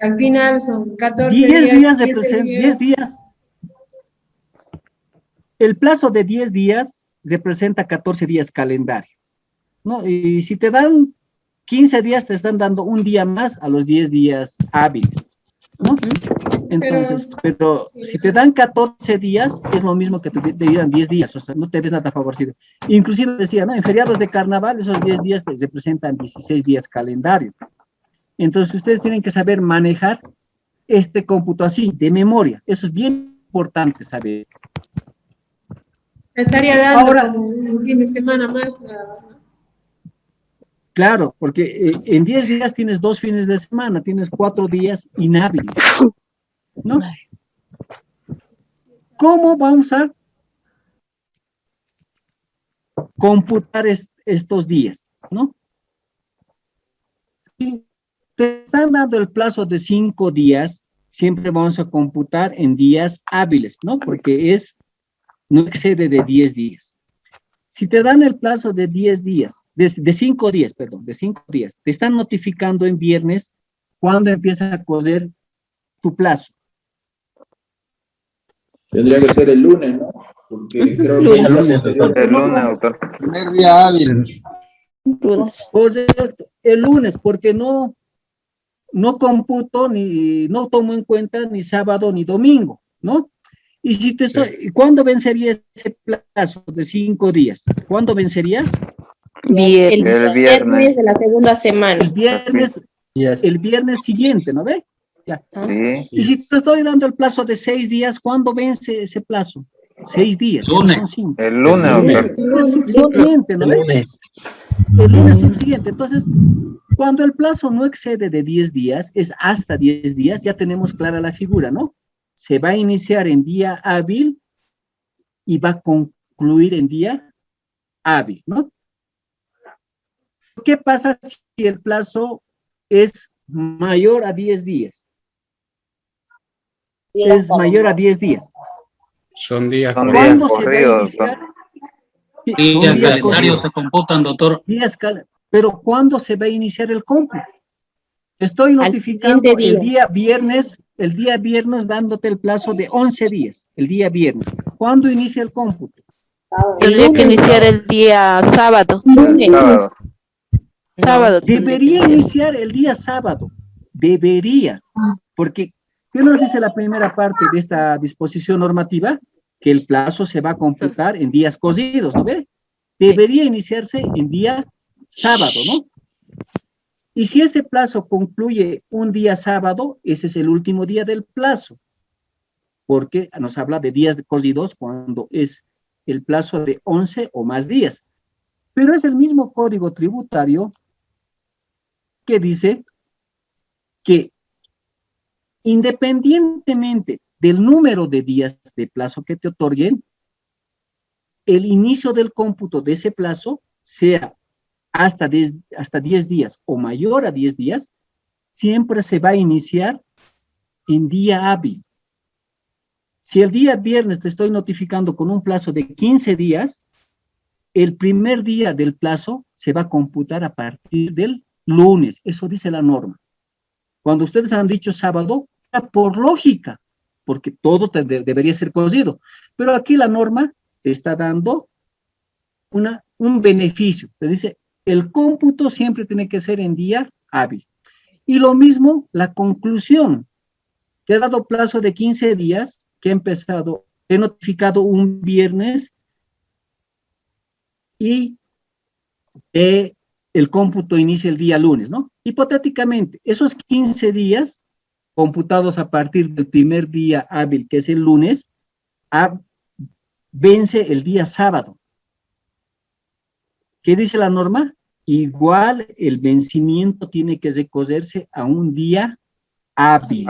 Y al final son 14 días, 10 días. El plazo de 10 días representa 14 días calendario, ¿no? Y si te dan 15 días, te están dando un día más a los 10 días hábiles, ¿no? Entonces, pero si te dan 14 días, es lo mismo que te dieran 10 días, o sea, no te ves nada favorecido. Inclusive decía, ¿no? En feriados de carnaval, esos 10 días te representan 16 días calendario. Entonces ustedes tienen que saber manejar este cómputo así, de memoria. Eso es bien importante saber. Estaría dando Ahora, como un fin de semana más, nada más. Claro, porque en 10 días tienes 2 fines de semana, tienes 4 días inhábiles, ¿no? ¿Cómo vamos a computar estos días, no? Si te están dando el plazo de 5 días, siempre vamos a computar en días hábiles, ¿no? Porque no excede de 10 días. Si te dan el plazo de 10 días, de 5 días, perdón, de 5 días, te están notificando en viernes cuándo empieza a correr tu plazo. Tendría que ser el lunes, ¿no? Porque creo que El lunes, doctor. Primer día hábil. Correcto, el lunes, porque no computo no tomo en cuenta ni sábado ni domingo, ¿no? Y si te estoy, ¿cuándo vencería ese plazo de 5 días? ¿Cuándo vencería? El viernes de la segunda semana. El viernes siguiente, ¿no ve? Ya. Sí. Y si te estoy dando el plazo de 6 días, ¿cuándo vence ese plazo? 6 días. Lunes. Son 5. El lunes, doctor. El subsiguiente, ¿no ve? El lunes subsiguiente. Entonces, cuando el plazo no excede de 10 días, es hasta 10 días, ya tenemos clara la figura, ¿no? Se va a iniciar en día hábil y va a concluir en día hábil, ¿no? ¿Qué pasa si el plazo es mayor a 10 días? Es mayor a 10 días. Son días ¿Cuándo se va a corridos, iniciar? Sí, Y son el días calendario corridos. se computan, doctor. Pero ¿cuándo se va a iniciar el cómputo? Estoy notificando el día viernes dándote el plazo de 11 días, el día viernes. ¿Cuándo inicia el cómputo? Tendría que iniciar el día sábado. Sábado. Sábado. Debería iniciar el día sábado. Debería. Porque, ¿qué nos dice la primera parte de esta disposición normativa? Que el plazo se va a computar en días corridos, ¿no ve? Debería iniciarse en día sábado, ¿no? Y si ese plazo concluye un día sábado, ese es el último día del plazo, porque nos habla de días corridos cuando es el plazo de 11 o más días. Pero es el mismo código tributario que dice que independientemente del número de días de plazo que te otorguen, el inicio del cómputo de ese plazo sea hasta 10 días o mayor a 10 días, siempre se va a iniciar en día hábil. Si el día viernes te estoy notificando con un plazo de 15 días, el primer día del plazo se va a computar a partir del lunes. Eso dice la norma. Cuando ustedes han dicho sábado, por lógica, porque todo debería ser cocido. Pero aquí la norma te está dando un beneficio. Te dice, el cómputo siempre tiene que ser en día hábil. Y lo mismo, la conclusión. Te ha dado plazo de 15 días, que ha empezado, he notificado un viernes y el cómputo inicia el día lunes, ¿no? Hipotéticamente, esos 15 días, computados a partir del primer día hábil, que es el lunes, vence el día sábado. ¿Qué dice la norma? Igual el vencimiento tiene que recogerse a un día hábil.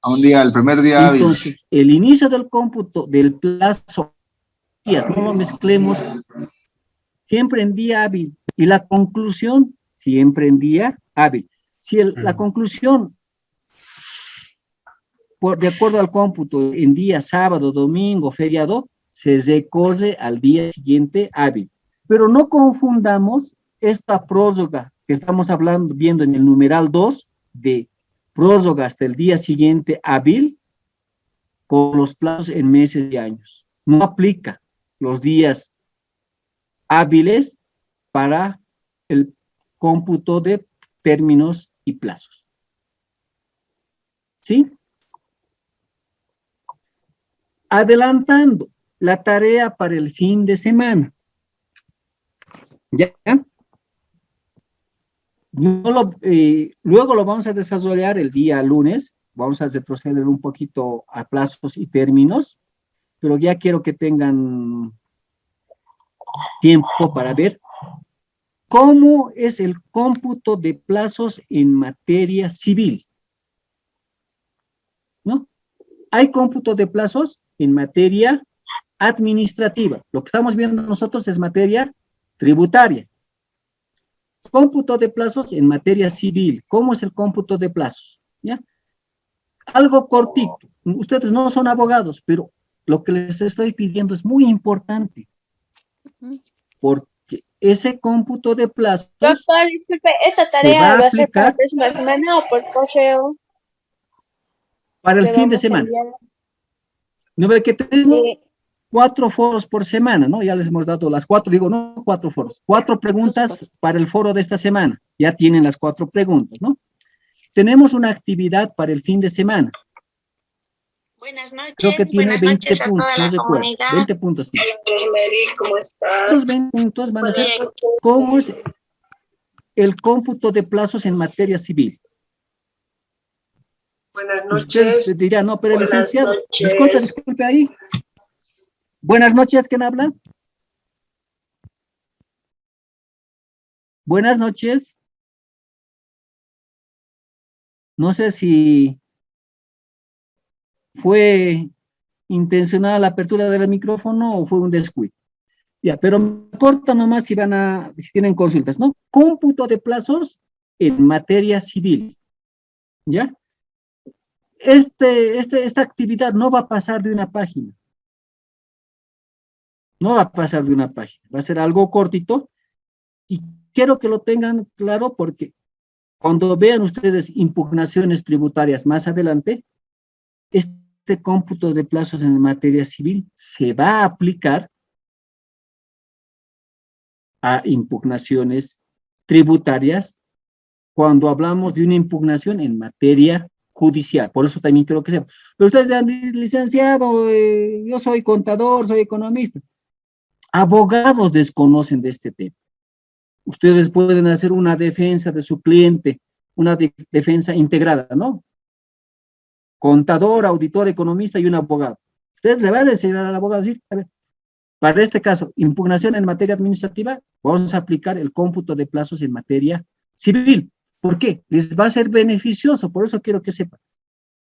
A un día, el primer día hábil. Entonces, el inicio del cómputo del plazo, no lo mezclemos, siempre en día hábil. Y la conclusión, siempre en día hábil. Si la conclusión, de acuerdo al cómputo, en día sábado, domingo, feriado, se recorre al día siguiente hábil. Pero no confundamos esta prórroga que estamos viendo en el numeral 2 de prórroga hasta el día siguiente hábil con los plazos en meses y años. No aplica los días hábiles para el cómputo de términos y plazos. ¿Sí? Adelantando la tarea para el fin de semana. ¿Ya? luego lo vamos a desarrollar el día lunes, vamos a retroceder un poquito a plazos y términos, pero ya quiero que tengan tiempo para ver cómo es el cómputo de plazos en materia civil, ¿no? Hay cómputo de plazos en materia administrativa. Lo que estamos viendo nosotros es materia tributaria. Cómputo de plazos en materia civil. ¿Cómo es el cómputo de plazos? ¿Ya? Algo cortito. Ustedes no son abogados, pero lo que les estoy pidiendo es muy importante. Porque ese cómputo de plazos... Doctor, disculpe, ¿esta tarea va a ser para la próxima semana o por correo? Para el fin de semana. ¿No ve que tengo 4 foros por semana, ¿no? Ya les hemos dado las 4, digo, no 4 foros, 4 preguntas para el foro de esta semana. Ya tienen las 4 preguntas, ¿no? Tenemos una actividad para el fin de semana. Buenas noches. Creo que tiene 20 puntos, no recuerdo. 20 puntos. Sí. ¿Cómo estás? Esos 20 puntos van a ser cómo es el cómputo de plazos en materia civil. Buenas noches. Ustedes dirán, no, pero el licenciado, disculpe ahí. Buenas noches, ¿quién habla? Buenas noches. No sé si fue intencionada la apertura del micrófono o fue un descuido. Ya, pero corta nomás si tienen consultas, ¿no? Cómputo de plazos en materia civil. ¿Ya? Esta actividad no va a pasar de una página. No va a pasar de una página. Va a ser algo cortito y quiero que lo tengan claro porque cuando vean ustedes impugnaciones tributarias más adelante, este cómputo de plazos en materia civil se va a aplicar a impugnaciones tributarias cuando hablamos de una impugnación en materia judicial. Por eso también quiero que sepan. Pero ustedes dirán, licenciado, yo soy contador, soy economista. Abogados desconocen de este tema. Ustedes pueden hacer una defensa de su cliente, una defensa integrada, ¿no? Contador, auditor, economista y un abogado. Ustedes le van a decir al abogado, decir, a ver, para este caso, impugnación en materia administrativa, vamos a aplicar el cómputo de plazos en materia civil. ¿Por qué? Les va a ser beneficioso, por eso quiero que sepan,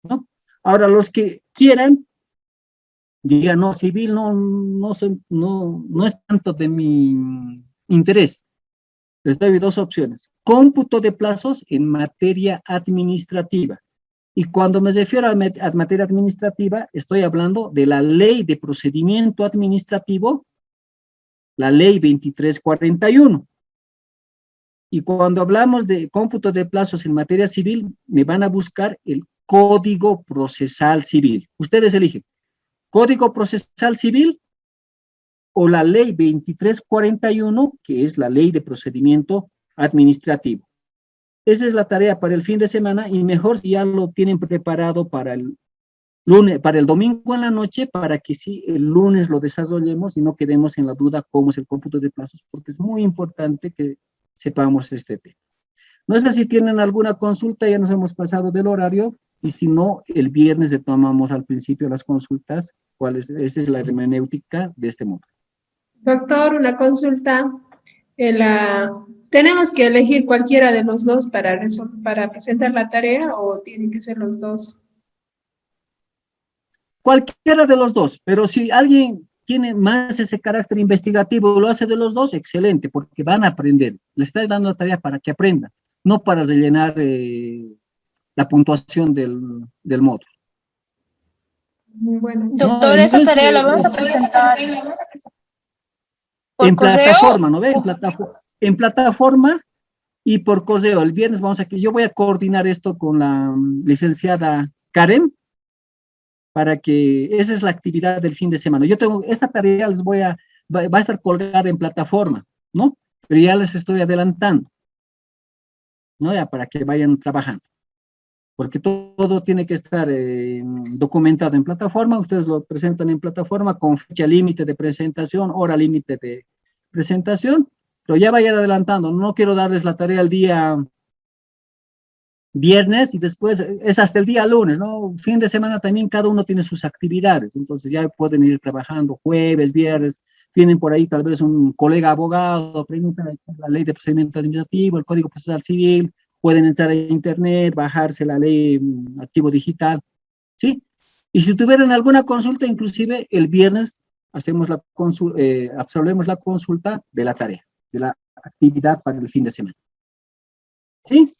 ¿no? Ahora, los que quieran, digan, no, civil no es tanto de mi interés. Les doy 2 opciones. Cómputo de plazos en materia administrativa. Y cuando me refiero a materia administrativa, estoy hablando de la Ley de Procedimiento Administrativo, la Ley 2341. Y cuando hablamos de cómputo de plazos en materia civil, me van a buscar el Código Procesal Civil. Ustedes eligen, Código Procesal Civil o la Ley 2341, que es la Ley de Procedimiento Administrativo. Esa es la tarea para el fin de semana y mejor si ya lo tienen preparado para el lunes, para el domingo en la noche, para que sí el lunes lo desarrollemos y no quedemos en la duda cómo es el cómputo de plazos, porque es muy importante que sepamos este tema. No sé si tienen alguna consulta, ya nos hemos pasado del horario, y si no, el viernes retomamos al principio las consultas, esa es la hermenéutica de este módulo. Doctor, una consulta. ¿Tenemos que elegir cualquiera de los dos para presentar la tarea o tienen que ser los dos? Cualquiera de los dos, pero si alguien tiene más ese carácter investigativo y lo hace de los dos, excelente, porque van a aprender. Le estoy dando la tarea para que aprendan, no para rellenar la puntuación del módulo. Bueno. Doctor, No, esa tarea la vamos a presentar por en correo. Plataforma, ¿no ve? En plataforma y por correo. El viernes yo voy a coordinar esto con la licenciada Karen, para que esa es la actividad del fin de semana. Yo tengo, esta tarea va a estar colgada en plataforma, ¿no? Pero ya les estoy adelantando, ¿no? Ya para que vayan trabajando. Porque todo tiene que estar documentado en plataforma, ustedes lo presentan en plataforma con fecha límite de presentación, hora límite de presentación, pero ya vayan adelantando, no quiero darles la tarea el día viernes y después es hasta el día lunes, ¿no? Fin de semana también cada uno tiene sus actividades, entonces ya pueden ir trabajando jueves, viernes, tienen por ahí tal vez un colega abogado, preguntan la ley de procedimiento administrativo, el Código Procesal Civil, pueden entrar a internet, bajarse la ley archivo digital, ¿sí? Y si tuvieran alguna consulta, inclusive el viernes hacemos absolvemos la consulta de la tarea, de la actividad para el fin de semana. ¿Sí?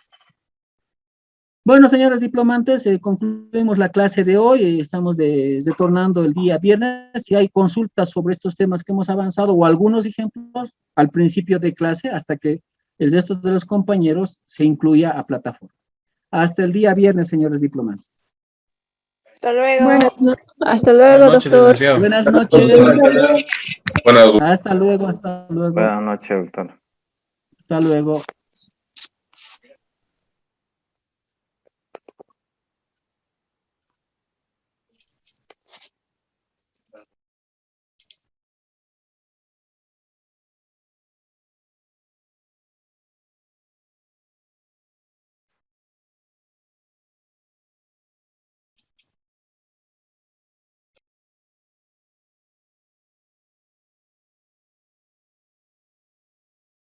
Bueno, señores diplomantes, concluimos la clase de hoy, estamos retornando el día viernes. Si hay consultas sobre estos temas que hemos avanzado o algunos ejemplos al principio de clase hasta que el resto de los compañeros se incluya a plataforma. Hasta el día viernes, señores diplomantes. Hasta luego. Hasta luego, doctor. Buenas noches. Buenas. Hasta luego, hasta luego. Buenas noches, doctor. Hasta luego.